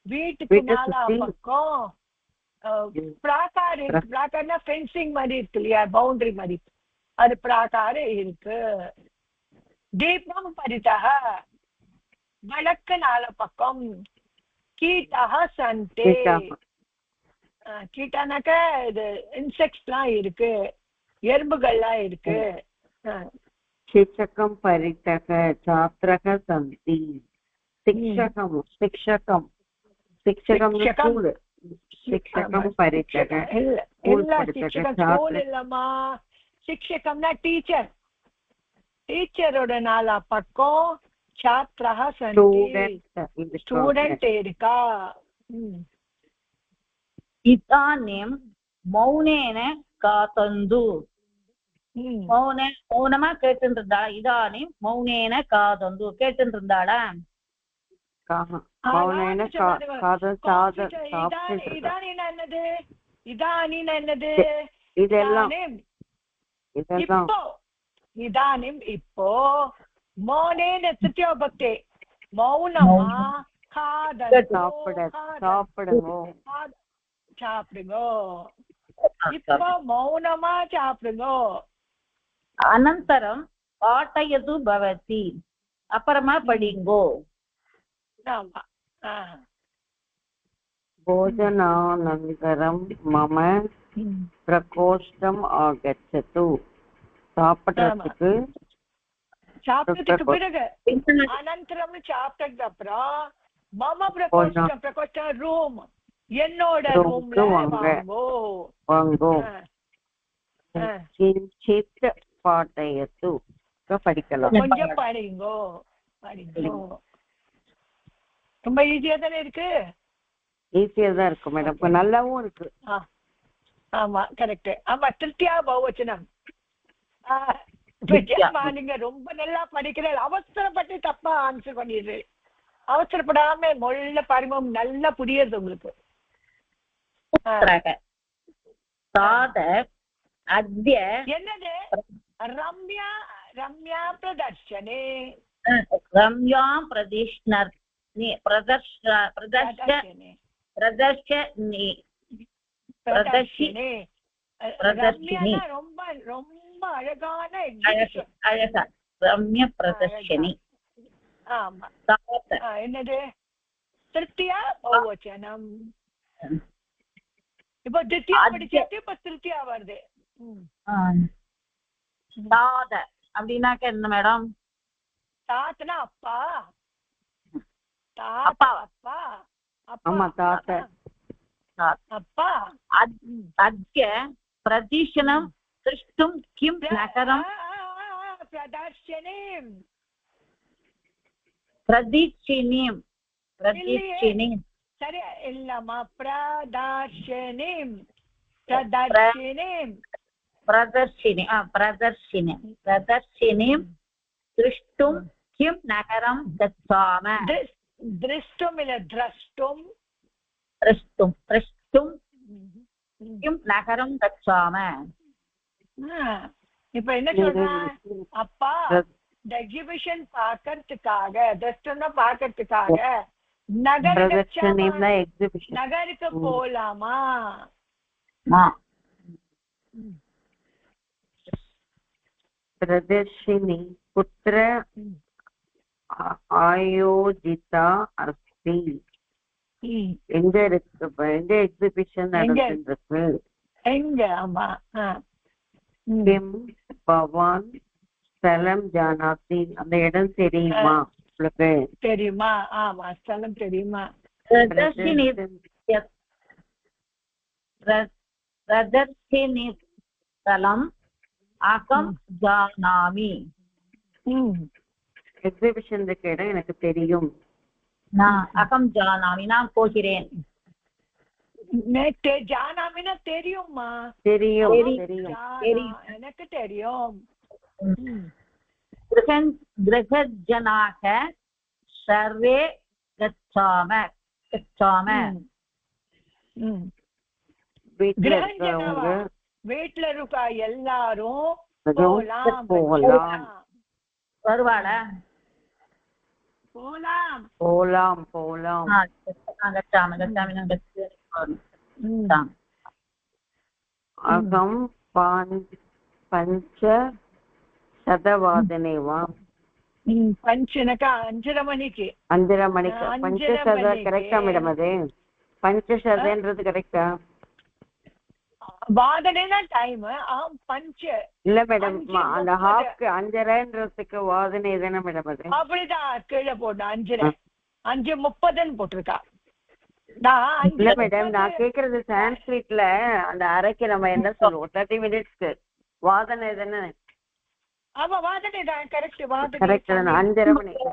S3: வீட்டுக்கு நாலா பக்கம் பிராகாரம். பிராகாரம்னா ஃபென்சிங் மாதிரி இருக்கு இல்லையா, பவுண்டரி மாதிரி, அது பிராகாரம் இருக்கு. தீபம் பரிதக வடக்கு நாலா பக்கம். கீட்டக சந்தே. கீட்டானாக்க இது இன்செக்ட்ஸ் எல்லாம் இருக்கு, எறும்புகள்லாம் இருக்கு.
S2: शिक्षकं परितः छात्रः सन्ति. शिक्षकं ಶಿಕ್ಷಕಂ ಪರಿಚಯ
S3: ಎಲ್ಲ ಶಿಕ್ಷಕ ಸ್ಕೂಲ್ இல்லம்மா ಶಿಕ್ಷಕம்னா டீச்சர் டீச்சரோட நாலா பக்கம் छात्रः सन्ति स्टूडेंट இருக்கா
S4: इदानीं मौनेन कातन्तु மௌனமா கேட்டுட்டு இருந்தா இதானீம் மௌனேன காதந்து கேட்டுட்டு இருந்தாளா
S3: இப்போ மௌனேன திருத்தியா பக்தே மௌனமா சாப்பிடுங்க இப்போ மௌனமா சாப்பிடுங்க
S4: அனந்தரம் பாட்டயது பவதி அப்புறமா படிங்கோ
S2: भोजनानन्तरं मम प्रकोष्ठम् आगच्छतु சாப்பிடுறதுக்கு
S3: பிறகு அனந்தரம் சாப்பிட்டதுக்கு அப்புறம் மம பிரகோஷ்டம் ரூம் என்னோட ரூம்ல வாங்கோ
S2: கிஞ்சித் பாட்டயத்து படிக்கலாம்
S3: கொஞ்சம் படிங்கோ ரொம்ப ஈஸியா தானே இருக்கு
S2: ஈஸியா தான் இருக்கு மேடம் நல்லாவும் இருக்கு
S3: ஆமா கரெக்ட் ஆமா திருப்தியா பகுவச்சனம் நீங்க ரொம்ப நல்லா படிக்கிற அவசரப்பட்டு தப்பா ஆன்சர் பண்ணிடுது அவசரப்படாம மொள்ள பாருங்க நல்லா புரியுது உங்களுக்கு என்னது ரம்யா ரம்யா பிரதர்ஷனே
S4: ரம்யா பிரதர்ஷனி
S3: ரொம்ப ரொம்ப அழகான
S4: அழகா ரம்ய பிரதர்ஷனி
S3: ஆமா என்னது திருப்தியா பகுவச்சனம் இப்போ திருப்தியா படிச்சிட்டு இப்ப திருப்தியா வருது
S4: தாத அப்படின்னாக்க என்ன மேடம்
S3: தாத்தனா அப்பா
S4: அப்பா
S3: அப்பா
S2: ஆமா தாத்தா
S3: அப்பா
S4: அத்ய பிரதிஷனம் திருஷ்டும் கிம் நகரம்
S3: பிரதர்ஷனீம்
S4: பிரதிஷினீம்
S3: சரி இல்லம்மா பிரதர்ஷனீம் பிரதர்ஷனீம் பிரதர்ஷினீம் திருஷ்டும் கிம் நகரம் கச்சாம திருஷ்டும் இல்ல திரஷ்டும்
S4: திருஷ்டும் கிம் நகரம் கச்சாம
S3: இப்ப என்ன சொல்றேன் அப்பா இந்த எக்ஸிபிஷன் பாக்கிறதுக்காக திருஷ்டம்னா பாக்கிறதுக்காக நகருக்கு போலாமா
S2: प्रदर्शिनी कुत्र आयोजिता अस्ति எங்க இருக்கு எங்க எக்ஸிபிஷன் நடந்துருக்கு
S3: எங்க ஆமா
S2: கிம் பவான் ஸ்தலம் ஜானாதி அந்த இடம் தெரியுமா உங்களுக்கு
S3: தெரியுமா ஆமா ஸ்தலம் தெரியுமா
S4: பிரதர்ஷினி ஸ்தலம் அகம் ஜானாமி
S2: எக்ஸிபிஷன் இருக்க இடம் எனக்கு தெரியும்
S4: நான் அகம் ஜானாமி நான் போகிறேன்
S3: ஜானாமினா தெரியுமா
S2: தெரியும்
S3: எனக்கு தெரியும்
S4: கிரகஜனாக சர்வே கச்சாம
S3: வீட்டுல இருக்கா எல்லாரும்
S4: வருவாள
S2: போலாம் அகம் பஞ்சசதவாதனே வா
S3: பஞ்சனக்கா 5:30 மணிக்கு
S2: பஞ்சசத கரெக்டா மேடம் அது பஞ்சசதன்றது கரெக்டா
S3: வாதனைனா டைம் பஞ்ச
S2: இல்ல மேடம் அந்த ஹாஃப்க்கு 5:30ன்றதுக்கு வாதனை தானே மேடம் அது
S3: அப்படிதான் கீழே போட்டா 5:30 5:30 போட்டிருக்கா
S2: இல்ல மேடம், நான் கேக்குறது சான்ஸ்கிரிட்ல அந்த அரைக்கு நம்ம என்ன சொல்லுவோம்? 30 மினிட்ஸ்க்கு வாதனை தானே?
S1: ஆமா வாதனை தான், கரெக்ட். வாதனை
S2: கரெக்ட் தானே? 5:30 மணிக்கு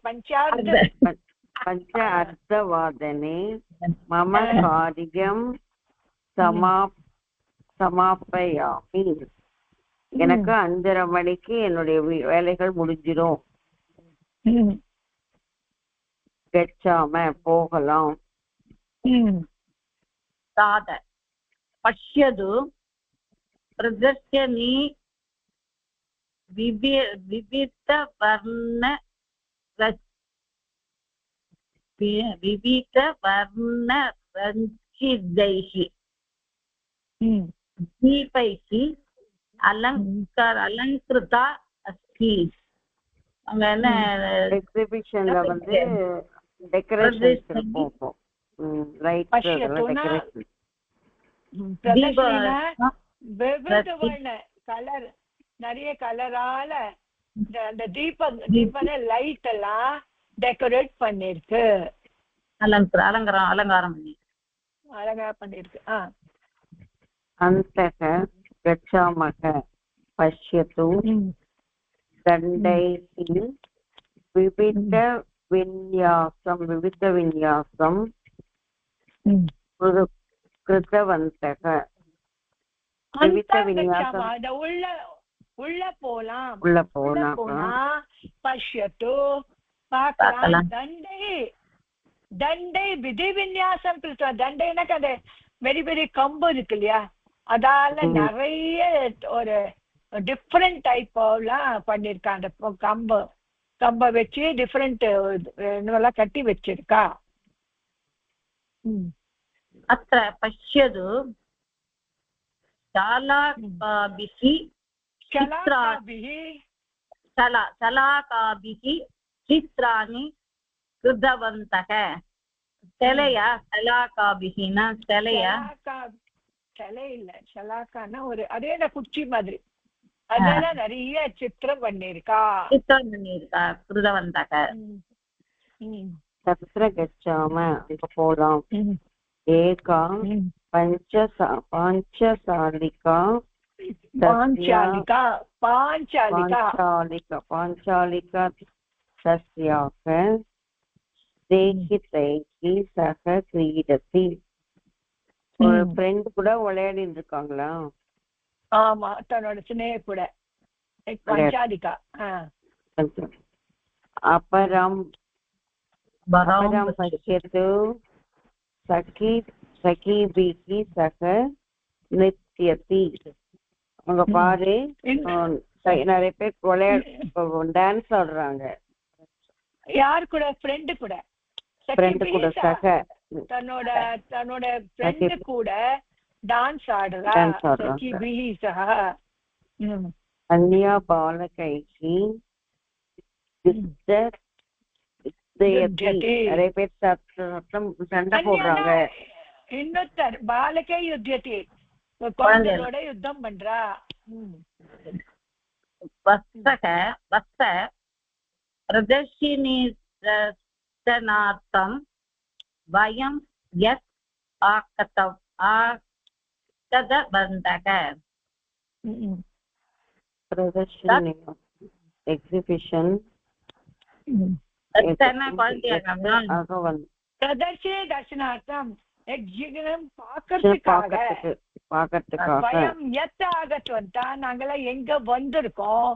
S2: பஞ்சவாதனை பஞ்ச அர்த்தவாதனை மம காரியம் சமாப்பயாமி. எனக்கு 5:30 மணிக்கு என்னுடைய வேலைகள் முடிஞ்சிடும். கச்சாம போகலாம்.
S4: தாத பஷ்யது பிரதர்ஷனி விவித வர்ண ரஞ்சிதைஹி தீபைஹி அலங்கிருதா அஸ்தி. அங்க என்ன
S2: எக்ஸிபிஷன்ல வந்து டெக்கரேஷன்ஸ் இருக்கும். Right, decoration.
S1: கலர் நிறைய கலரால அந்த தீபன லைட் எல்லாம் டெக்கரேட் பண்ணிருக்கு.
S4: அலங்காரம்
S1: பண்ணிருக்கு.
S2: அந்தக கச்சாமக பஷ்யது தண்டைஹி விவித விநியாசம் கிருதவந்தக. விவித விநியாசம்
S1: உள்ள போலாம். பஷ்யத்து பார்க்கலாம். தண்டை விதி விநியாசம் கிருத்தம். தண்டைனாக்க அந்த வெரி வெரி கம்பு இருக்கு இல்லையா, அதால நிறைய ஒரு டிஃப்ரெண்ட் டைப் எல்லாம் பண்ணிருக்காங்க. கம்ப வச்சு டிஃப்ரெண்ட் எல்லாம் கட்டி வச்சிருக்கா.
S4: அത്ര பஷ்யது சலாகாபிஹி சித்ராணி கிருதவந்தக. சிலையா சலாகாபிஹினா சிலையா?
S1: சிலை இல்ல, சலாக்கான்னா ஒரு அதே குச்சி மாதிரி, அதெல்லாம் நிறைய சித்திரம் பண்ணிருக்கா.
S4: கிருதவந்தக.
S2: தத்ர கச்சாம அங்க போலாம். ஏகா பாஞ்சாலிகா தஸ்யாக தேகி தைகி சக கிரீடதி. ஒரு ஃப்ரெண்ட் கூட விளையாடிட்டு இருக்காங்களா?
S1: ஆமா, தன்னோட சின்ன கூட பஞ்சாலிகா.
S2: அபரம் பஷ்யது சகீபிகி சக நித்யதி. அங்க பாரு, நிறைய பேர் டான்ஸ் ஆடுறாங்க.
S1: யார் கூட? ஃப்ரெண்டு கூட.
S2: சக
S1: தன்னோட ஃப்ரெண்டு கூட டான்ஸ் ஆடுறா.
S2: அன்யா பாலகைஹி நிறைய பேர் சண்டை போடுறாங்க.
S1: இன்னொருத்தர் பாலகை யுத்தியதி, குழந்தைகளோட யுத்தம் பண்றா.
S4: பிரதர்ஷினித்தனார்த்தம் வயம் யத் ஆகதவந்தக.
S2: பிரதர்ஷினி எக்ஸிபிஷன்.
S1: பிரதர்ஷினி தர்ஷனார்த்தம் எக்ஸிபிஷன் பார்க்கறதுக்காக. வயம் யத் ஆகத்வந்தா, நாங்கெல்லாம் எங்க வந்திருக்கோம்.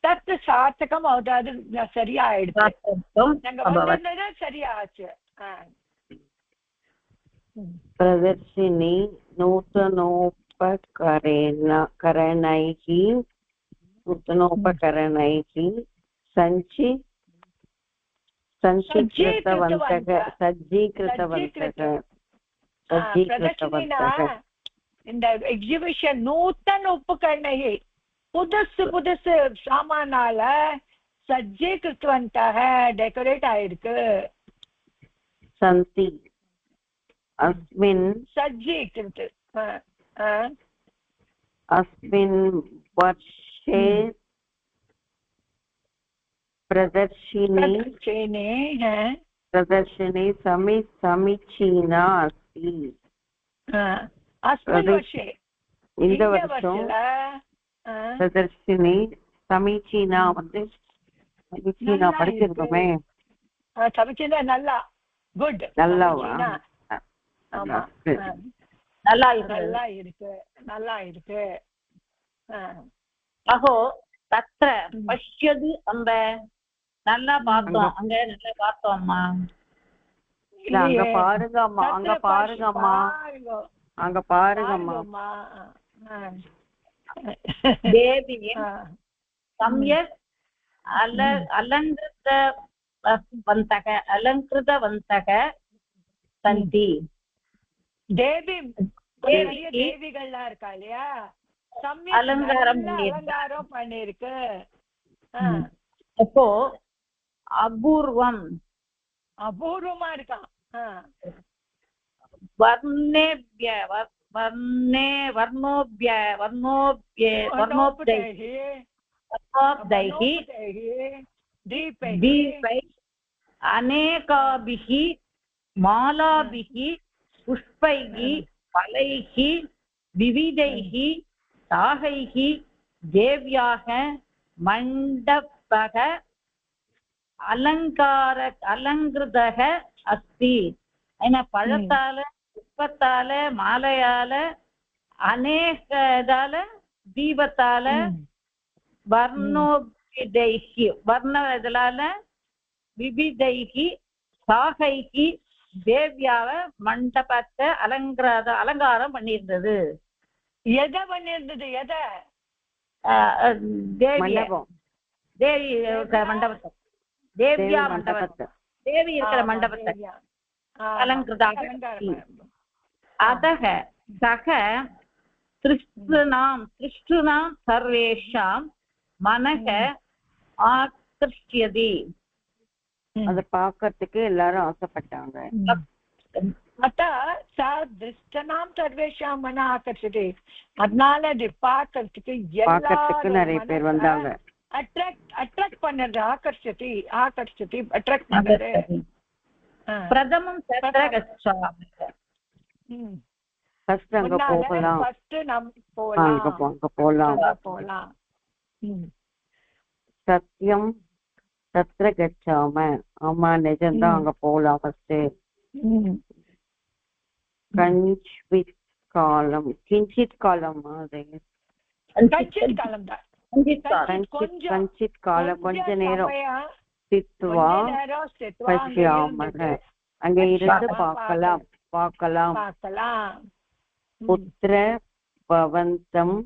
S1: தத்து சார்த்தகம் அதாவது சரியாயிடுச்சு. நாங்க வந்ததுன்னா சரியாச்சு.
S2: பிரதர்ஷினி நூத்தனோபகரணைஹி சஜ்ஜீகிருத்தவந்தக.
S1: இந்த எக்ஸிபிஷன் நூத்தன உபகரணைஹி, புதுசு சாமானால சஜ்ஜீகிருத்தவந்தக டெக்கரேட் ஆயிருக்கு.
S2: சந்தி அஸ்மின்
S1: சஜ்ஜீகிருத்
S2: अस्मिन् वर्षे प्रदर्शिनी प्रदर्शिनी समीचीना अस्ति
S1: अस्मिन् वर्षे
S2: இந்த வருஷம் प्रदर्शिनी समीचीना வந்து சமீச்சீனா படிச்சிருக்கோமே
S1: சமீச்சீனா நல்லா குட்
S2: நல்லாவா
S1: ஆமா
S4: நல்லா
S1: இருக்கு
S4: அஹோ தத்ர பஷ்யது அந்த நல்லா பார்த்தோம் நல்லா பார்த்தோம்மா
S2: அங்க பாருங்கம்மா
S4: தேவி சம்யக் அலங்கிருதவந்தக சந்தி
S1: தேவிகள்லாம் இருக்கா இல்லையா அலங்காரம் பண்ணிருக்கு
S4: அப்போ அபூர்வமா
S1: இருக்கான்
S4: दीपैः अनेकाभिः मालाभिः पुष्पैः फलैः विविधैः साहैः देव्याः मण्डपः अलङ्कृतः अस्ति पழத்தால புஷ்பத்தால மாலையால அநேக தீபத்தால வர்ண இதனால விவிதைகி சாகைகி தேவியாவ மண்டபத்தை அலங்காரம் பண்ணியிருந்தது.
S1: எதை பண்ணியிருந்தது?
S4: தேவி இருக்கிற மண்டபத்தை, தேவியா மண்டபத்தை, தேவி இருக்கிற மண்டபத்தை அலங்கிருதாக. அதக சக திருஷ்டுனாம் சர்வேஷாம் மனக ஆகர்ஷ்யதி.
S2: அத பாக்கிறதுக்கு எல்லாரும் ஆசைப்பட்டாங்க.
S1: சர்வேஷாம் மன ஆகர்ஷதி. அதனால அது பாக்கிறதுக்கு நிறைய பேர் வந்தாங்க. அட்ராக்ட் பண்ணது. ஆகர்ஷதி அட்ராக்ட் பண்ணது.
S4: பிரதமம் தத்ர கச்சாமி.
S2: ஃபர்ஸ்ட் அங்க போகலாம். சத்தியம் தத்ர கச்சாம. ஆமா நிஜம்தான், அங்க போலாம் ஃபர்ஸ்ட். கஞ்சித் காலம் கொஞ்ச நேரம் சித்வா பஷ்யாமக. அங்க இருந்து பார்க்கலாம். புத்திர பவந்தம்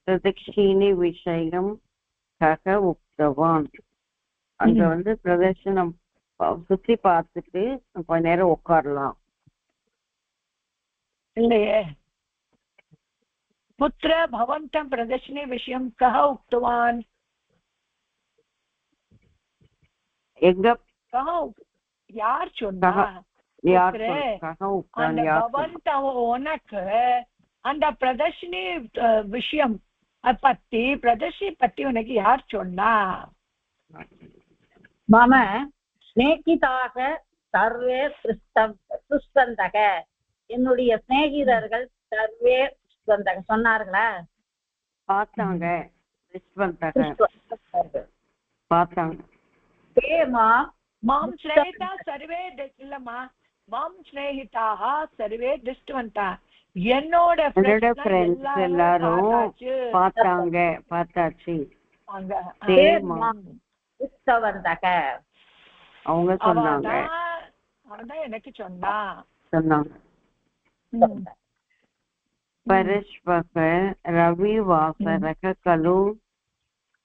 S2: பிரதக்ஷிணி விஷயம் கக உக்தவான். அங்க வந்து பிரதர்ஷனம் சுத்தி பார்த்துட்டு கொஞ்ச நேரம் உட்காரலாம்.
S1: இல்லையே, புத்திர பவந்தம் பிரதர்ஷினி விஷயம் கஹ உக்தவான். எங்க யார் சொன்னா? உனக்கு அந்த பிரதர்ஷினி விஷயம் பிரதர்ஷினி பத்தி உனக்கு யார் சொன்னா?
S4: மம ஸ்நேகிதாக சர்வே சுஸ்தந்தக. என்னுடைய சிநேகிதர்கள் சர்வே சுஸ்தந்தக சொன்னார்களா?
S2: பார்த்தாங்க.
S1: மாம் ஸ்நேகிதா சர்வே இல்லம்மா, மாம் ஸ்நேகிதாக சர்வே திருஷ்டவந்தா. என்னோட
S2: ஃப்ரெண்ட்ஸ் எல்லாரும் பார்த்தாச்சு. அவங்க சொன்னாங்க.
S1: அவதான் எனக்கு சொன்னாங்க.
S2: பரஸ்வக ரவிவாசரக கலு.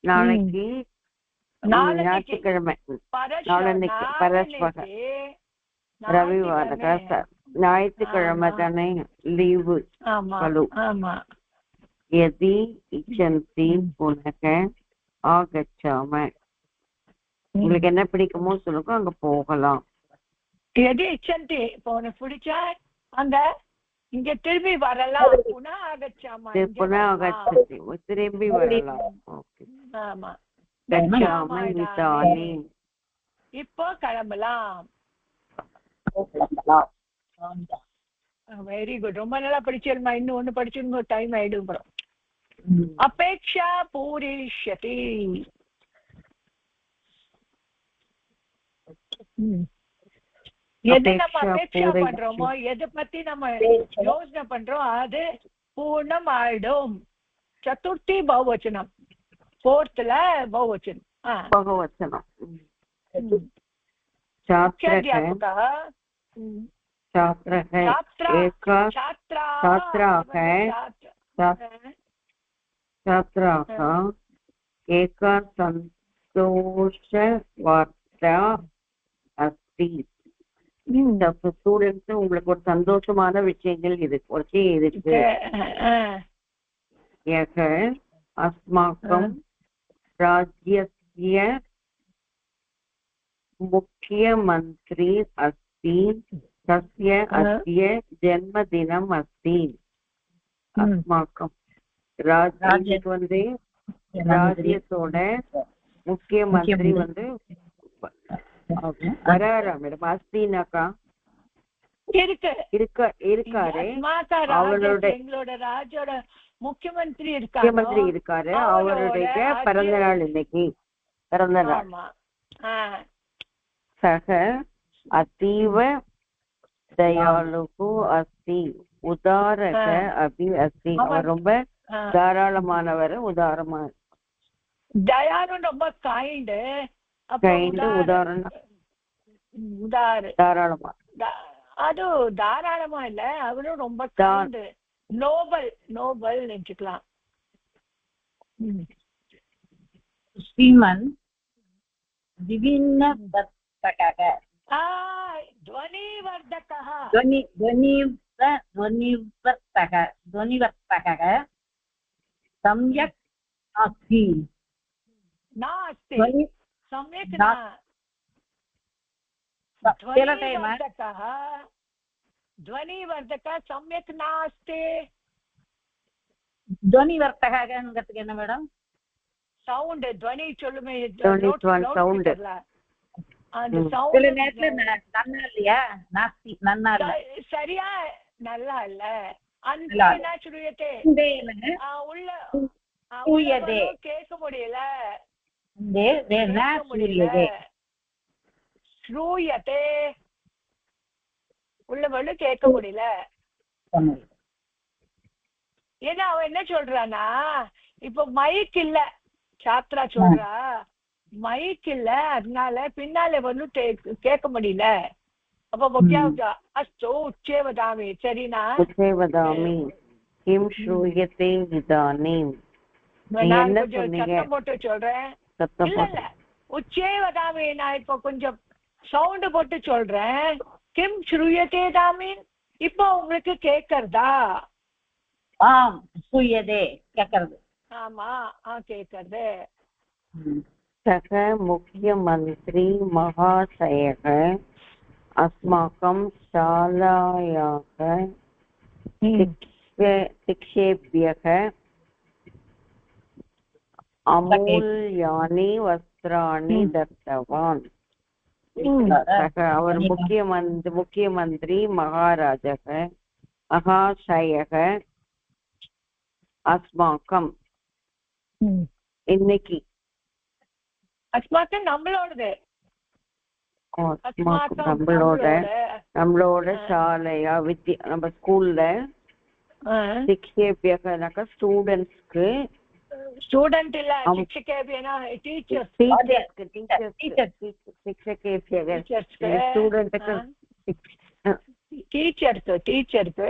S2: நாளைக்கு ஞாயிற்றுக்கிழமை. நாளைக்கு பரஸ்வக ரவிவாரக ஞாயிற்றுக்கிழமை தானே லீவு. கலு யதி இச்சந்தி புனக ஆகச்சாம. உங்களுக்கு என்ன பிடிக்குமோ சொல்லுங்க, அங்க போகலாம்.
S1: எது இச்சந்தி இப்போ உனக்கு பிடிச்சா அந்த இங்க திரும்பி வரலாம். புனः ஆகச்சாமா,
S2: புனः ஆகச்சதி, திரும்பி வரலாம். ஓகே.
S1: ஆமா.
S2: கச்சாமி இதானீம்.
S1: இப்போ கிளம்பலாம். Very good. ரொம்ப நல்லா படிச்சிருமா. இன்னும் ஒண்ணு படிச்சிருங்க, டைம் ஆயிடும். அப்புறம் அபேக்ஷா பூரிஷ்யதி. எது நம்ம அபேட்சா பண்றோமோ, எதை பத்தி நம்ம யோசனை பண்றோம், அது பூர்ணம் ஆயிடும். சதுர்த்தி பகுவச்சனம், ஃபோர்த்ல பகுவச்சனம்.
S2: பகுவச்சனம்.
S1: முख्याध्यापकः
S2: छात्रः छात्राः एका सन्तोषवार्ता अस्ति. ஸ்டூடெண்ட்ஸ் உங்களுக்கு ஒரு சந்தோஷமான விஷயங்கள் இருக்கு. யக அஸ்மாக்கம் ராஜ்யஸ்ய முக்கியமந்திரி அஸ்தி, தஸ்ய அஸ்ய ஜன்மதினம் அஸ்தி. அஸ்மாக்கம் ராஜ்யத்துக்கு வந்து ராஜ்யத்தோட முக்கிய மந்திரி வந்து வராரா மேடம்? அஸ்தினாக்கா இருக்காரு.
S1: எங்களோட ராஜோட முக்கியமந்திரி
S2: இருக்காரு. அவருடைய பிறந்த நாள் இன்னைக்கு. பிறந்த நாள். சக அதீவ தயாலுகு அஸ்தி உதாரக அபி அஸ்தி. அவர் ரொம்ப தாராளமானவர், உதாரணமா.
S1: தயாரு ரொம்ப கைண்ட்,
S2: தாராளமா.
S1: அது தாராளமா இல்ல, அவரும் ரொம்ப கைண்ட், நோபல் நினைச்சுக்கலாம்.
S4: ஸ்ரீமன் விபின்ன வர்த்தகः ध्वनिवर्तकः सम्यक् अस्ति
S1: नास्ति. सम्यक् ध्वनिवर्धकः सम्यक् नास्ति.
S4: ध्वनिवर्तकங்கிறதுக்கு என்ன மேடம்?
S1: சவுண்ட், ध्वनि சொல்லுமே,
S2: சவுண்ட்.
S1: அந்த சவுண்ட்
S4: நேரத்துல நன்னா இல்லையா? நாஸ்தி, நன்னா இல்ல,
S1: சரியா நல்லா இல்ல. அந்தேனா சுரியதே, உள்ள சுரியதே கேட்க முடியல.
S4: தேனா சுரியதே
S1: சுரியதே உள்ள கேட்க முடியல. ஏன்னா அவன் என்ன சொல்றானா, இப்ப மைக் இல்ல, சாத்ரா சொல்றா மைக் இல்ல, அதனால பின்னால வந்து கேட்க முடியல. அப்ப அஸ்தோ உச்சே வதாமி. சரினா
S2: உச்சே வதாமி கிம் ஸ்ரூயதே இதானீம்.
S1: நான் கொஞ்சம் சத்தம் போட்டு சொல்றேன். இல்ல உச்சே வதாமி, நான் இப்ப கொஞ்சம் சவுண்ட் போட்டு சொல்றேன். கிம் ஸ்ரூயதே தாமீன், இப்போ உங்களுக்கு கேட்கறதா?
S4: ஆம், ஸ்ரூயதே கேட்கறது.
S1: ஆமா, கேட்கறது.
S2: சக முக்கியமந்திரி மகாசயக அஸ்மாக்கம் சாலாயாக சிக்ஷேபியக அமூல்யானி வஸ்திராணி தத்தவான். அவர் முக்கியமந்திரி மகாராஜக மகாசயக அஸ்மாக்கம் இன்னைக்கு.
S1: அஸ்மாக்கம் நம்மளோடது,
S2: நம்மளோட சாலையா வித்யா, நம்ம ஸ்கூல்ல சிக்ஷேபியகனாக்கா ஸ்டூடெண்ட்ஸ்க்கு. ஸ்டூடெண்ட் இல்ல, சிக்ஷகேபியனா டீச்சர்ஸ். சிக்ஷகேபியக ஸ்டூடெண்ட்க்கு, டீச்சருக்கு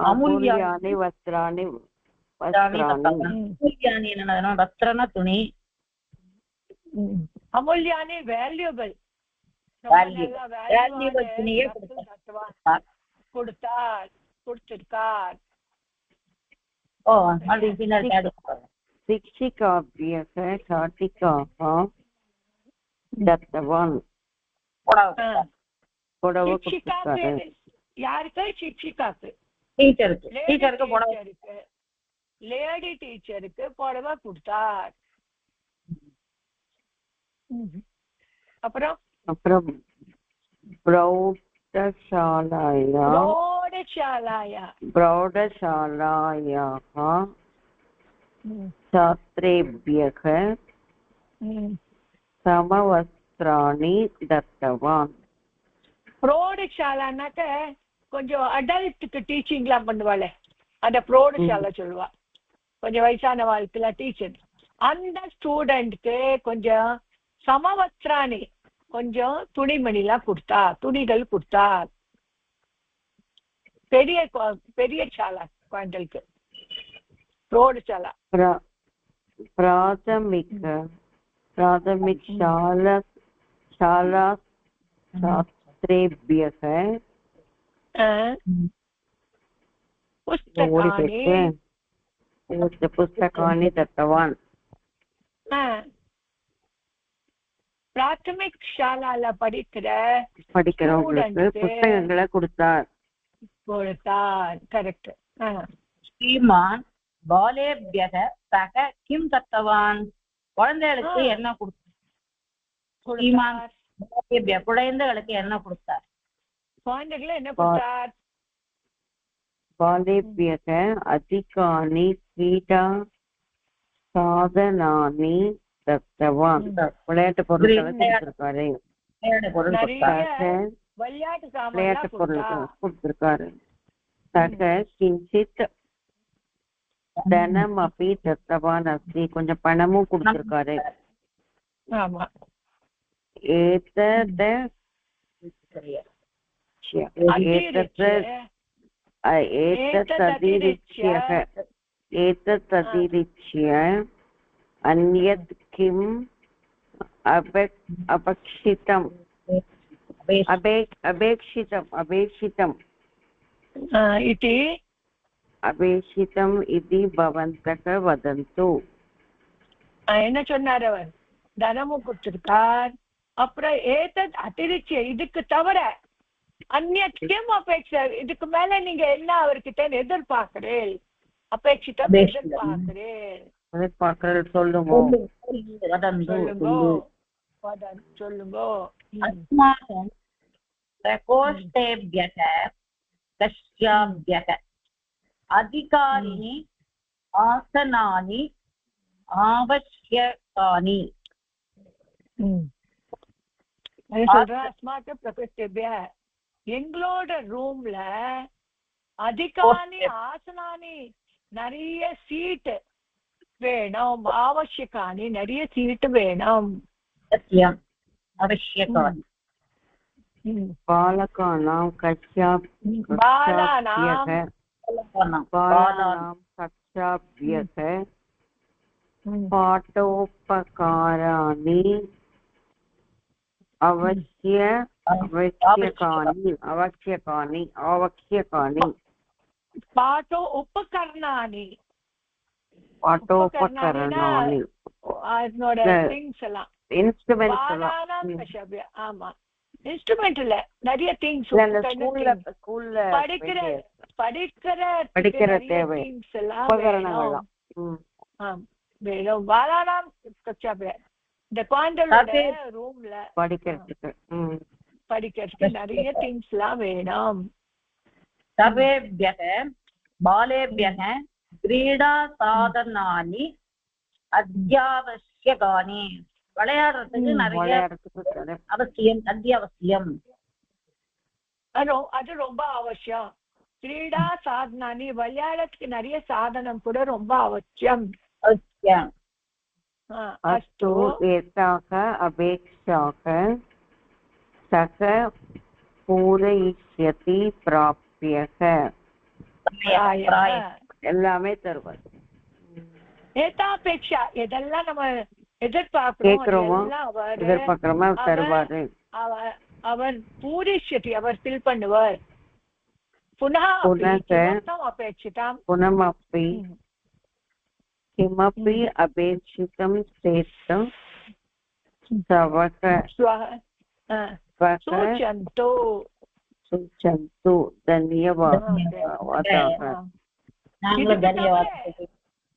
S2: அமூல்யானி வஸ்திராணி.
S4: அமூல்யானி என்னன்னா வஸ்திரனா துணி.
S1: அமூல்யானி வேல்யூபிள்,
S4: துணியே
S1: கொடுத்திருக்கார்.
S4: ஓ, அது பின்னாடி
S2: சிக்ஷிகாபியக சாட்டிகாஹ தத்தவான்.
S4: புடவை கொடுத்திருக்காரு.
S1: யாருக்கு? சிக்ஷிகாக்கு.
S4: டீச்சருக்கு புடவை.
S1: லேடி டீச்சருக்கு புடவை கொடுத்தார். அப்புறம்
S2: प्रौढशालायाः छात्रेभ्यः समवस्त्राणि दत्तवान्.
S1: प्रौढशालाனாக்க கொஞ்சம் அடல்ட்டுக்கு டீச்சிங்லாம் பண்ணுவாளே, அந்த பிரௌடசாலா சொல்லுவா. கொஞ்சம் வயசான வாழ்க்கையில டீச்சர். அந்த ஸ்டூடெண்ட்க்கு கொஞ்சம் சமவஸ்திராணி, கொஞ்சம் துணிமணிலாம் கொடுத்தா, துணிகள் கொடுத்தா. பெரிய பெரிய சாலா குழந்தைகளுக்கு பிரௌடசாலா.
S2: प्राथमिक शाला छात्रेभ्यः पुस्तकानि दत्तवान्.
S1: பிராத்தமிக் ஷாலால
S2: படிக்கிறவங்களுக்கு புத்தகங்களை கொடுத்தார்.
S1: கரெக்ட்.
S4: ஸ்ரீமான் பாலேபியக சக கிம் தத்தவான். குழந்தைகளுக்கு என்ன கொடுத்தார்? குழந்தைகளுக்கு என்ன கொடுத்தார்?
S1: குழந்தைகளை என்ன கொடுத்தார்?
S2: बालेभ्यः अधिकानि क्रीडा साधनानि दत्तवान्. விளையாட்டு பொருட்களை கொடுத்திருக்காரு. விளையாட்டு பொருட்கள் கொடுத்திருக்காரு. சக கிஞ்சித் தனம் அப்படி தத்தவான் அஸ்தி. கொஞ்சம் பணமும் கொடுத்திருக்காரு.
S1: ஆமா.
S2: एतदतिरिच्य अन्यत् किम् अपेक्षितम् इति भवन्तः वदन्तु.
S1: என்ன சொன்னார் அவர்? தனமும் கொடுத்திருக்கார். அப்புறம் ஏதத் அதிரிச்சி, இதுக்கு தவிர அந்நியம் அபேட்சை, இதுக்கு மேல நீங்க என்ன அவர்கிட்ட எதிர்பார்க்கிறேன்? அபேட்சிதம் எதிர்பார்க்கிறேன் சொல்லுங்க.
S4: अस्माकं प्रकोष्ठेभ्यः कस्याभ्यः अधिकारिणी आसनानि आवश्यकानि.
S1: अस्माकं प्रकोष्ठेभ्यः, எங்களோட ரூம்ல அதிகாரி ஆசனானி, நிறைய சீட்டு வேணும். அவசியக்கானி, நிறைய சீட்டு வேணும்.
S4: அவசியக்கானி.
S2: बालकानां कक्षाभ्यः पाठोपकाराणि आवश्यकानि.
S1: पाठो उपकरणानि. அதனோட திங்ஸ் எல்லாம், ஆமா இன்ஸ்ட்ருமெண்ட் இல்ல, நிறைய திங்ஸ். படிக்கிற தேவை திங்ஸ் எல்லாம் வேணும். பாலானாம் கச்சாபிய, இந்த குழந்தைகளோட ரூம்ல படிக்கிறதுக்கு நிறைய திங்ஸ் எல்லாம் வேணும்.
S4: சர்வேभ्यः बालेभ्यः क्रीडा साधनानि अत्यावश्यकानि. விளையாடுறதுக்கு நிறைய அவசியம், அத்தியாவசியம்.
S1: அது ரொம்ப அவசியம். கிரீடா சாதனானி, விளையாடுறதுக்கு நிறைய சாதனம் கூட ரொம்ப அவசியம்.
S2: अस्तु, एताः अपेक्षाः सः पूरयिष्यति प्राप्यः. எல்லாமே தருவார்.
S1: ஏதாபேட்சா, எதெல்லாம் நம்ம எதிர்பார்க்கிறோமோ தருவாரு. அவர் பூரிஷ்யதி, அவர் ஃபில் பண்ணுவார். புனமப்பி
S2: किमपि अपेक्षितं चेत्
S1: सूचयन्तु
S2: சூச்சந்து தன்யவாதः.
S4: நாங்களும் தன்யவாதம்.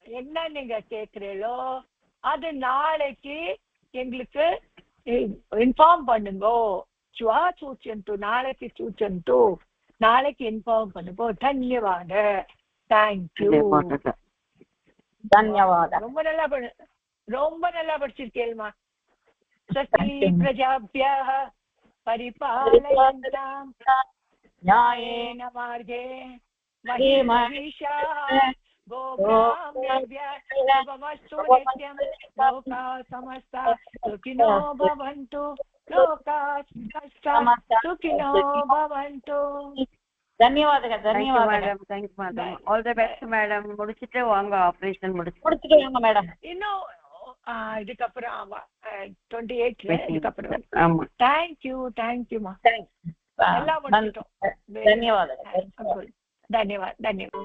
S1: என்ன நீங்க கேக்குறீங்களோ அது நாளைக்கு எங்களுக்கு இன்ஃபார்ம் பண்ணுங்க. ஸ்வா சூச்சந்து, நாளைக்கு சூச்சந்து, நாளைக்கு இன்ஃபார்ம் பண்ணுங்க. தன்யவாத. தேங்க்யூ.
S4: தன்யவாதம்.
S1: ரொம்ப நல்லா படிச்சிருக்கேள்மா. சதி பிரஜாபியः பரிபாலயந்தாம் ஞாயேன மார்கே மஹீஷாः गोब्राह्मणेभ्यस्तु नित्यं लोकाः समस्ताः सुखिनो भवन्तु. लोकाः समस्ताः सुखिनो भवन्तु.
S4: தன்யவாதம். தன்யவாதம்.
S2: Thanks madam. All the best madam. முடிச்சிட்டு வாங்க, ஆபரேஷன் முடிச்சிட்டு
S4: வாங்க மேடம்.
S1: இன்னும் இதுக்கப்புறம் 28ல இதுக்கப்புறம்.
S2: ஆமா.
S1: தேங்க்யூமா. எல்லாம் முடிச்சிட்டோம்.
S4: தன்யவாதம்.
S1: ధన్యవాదాలు.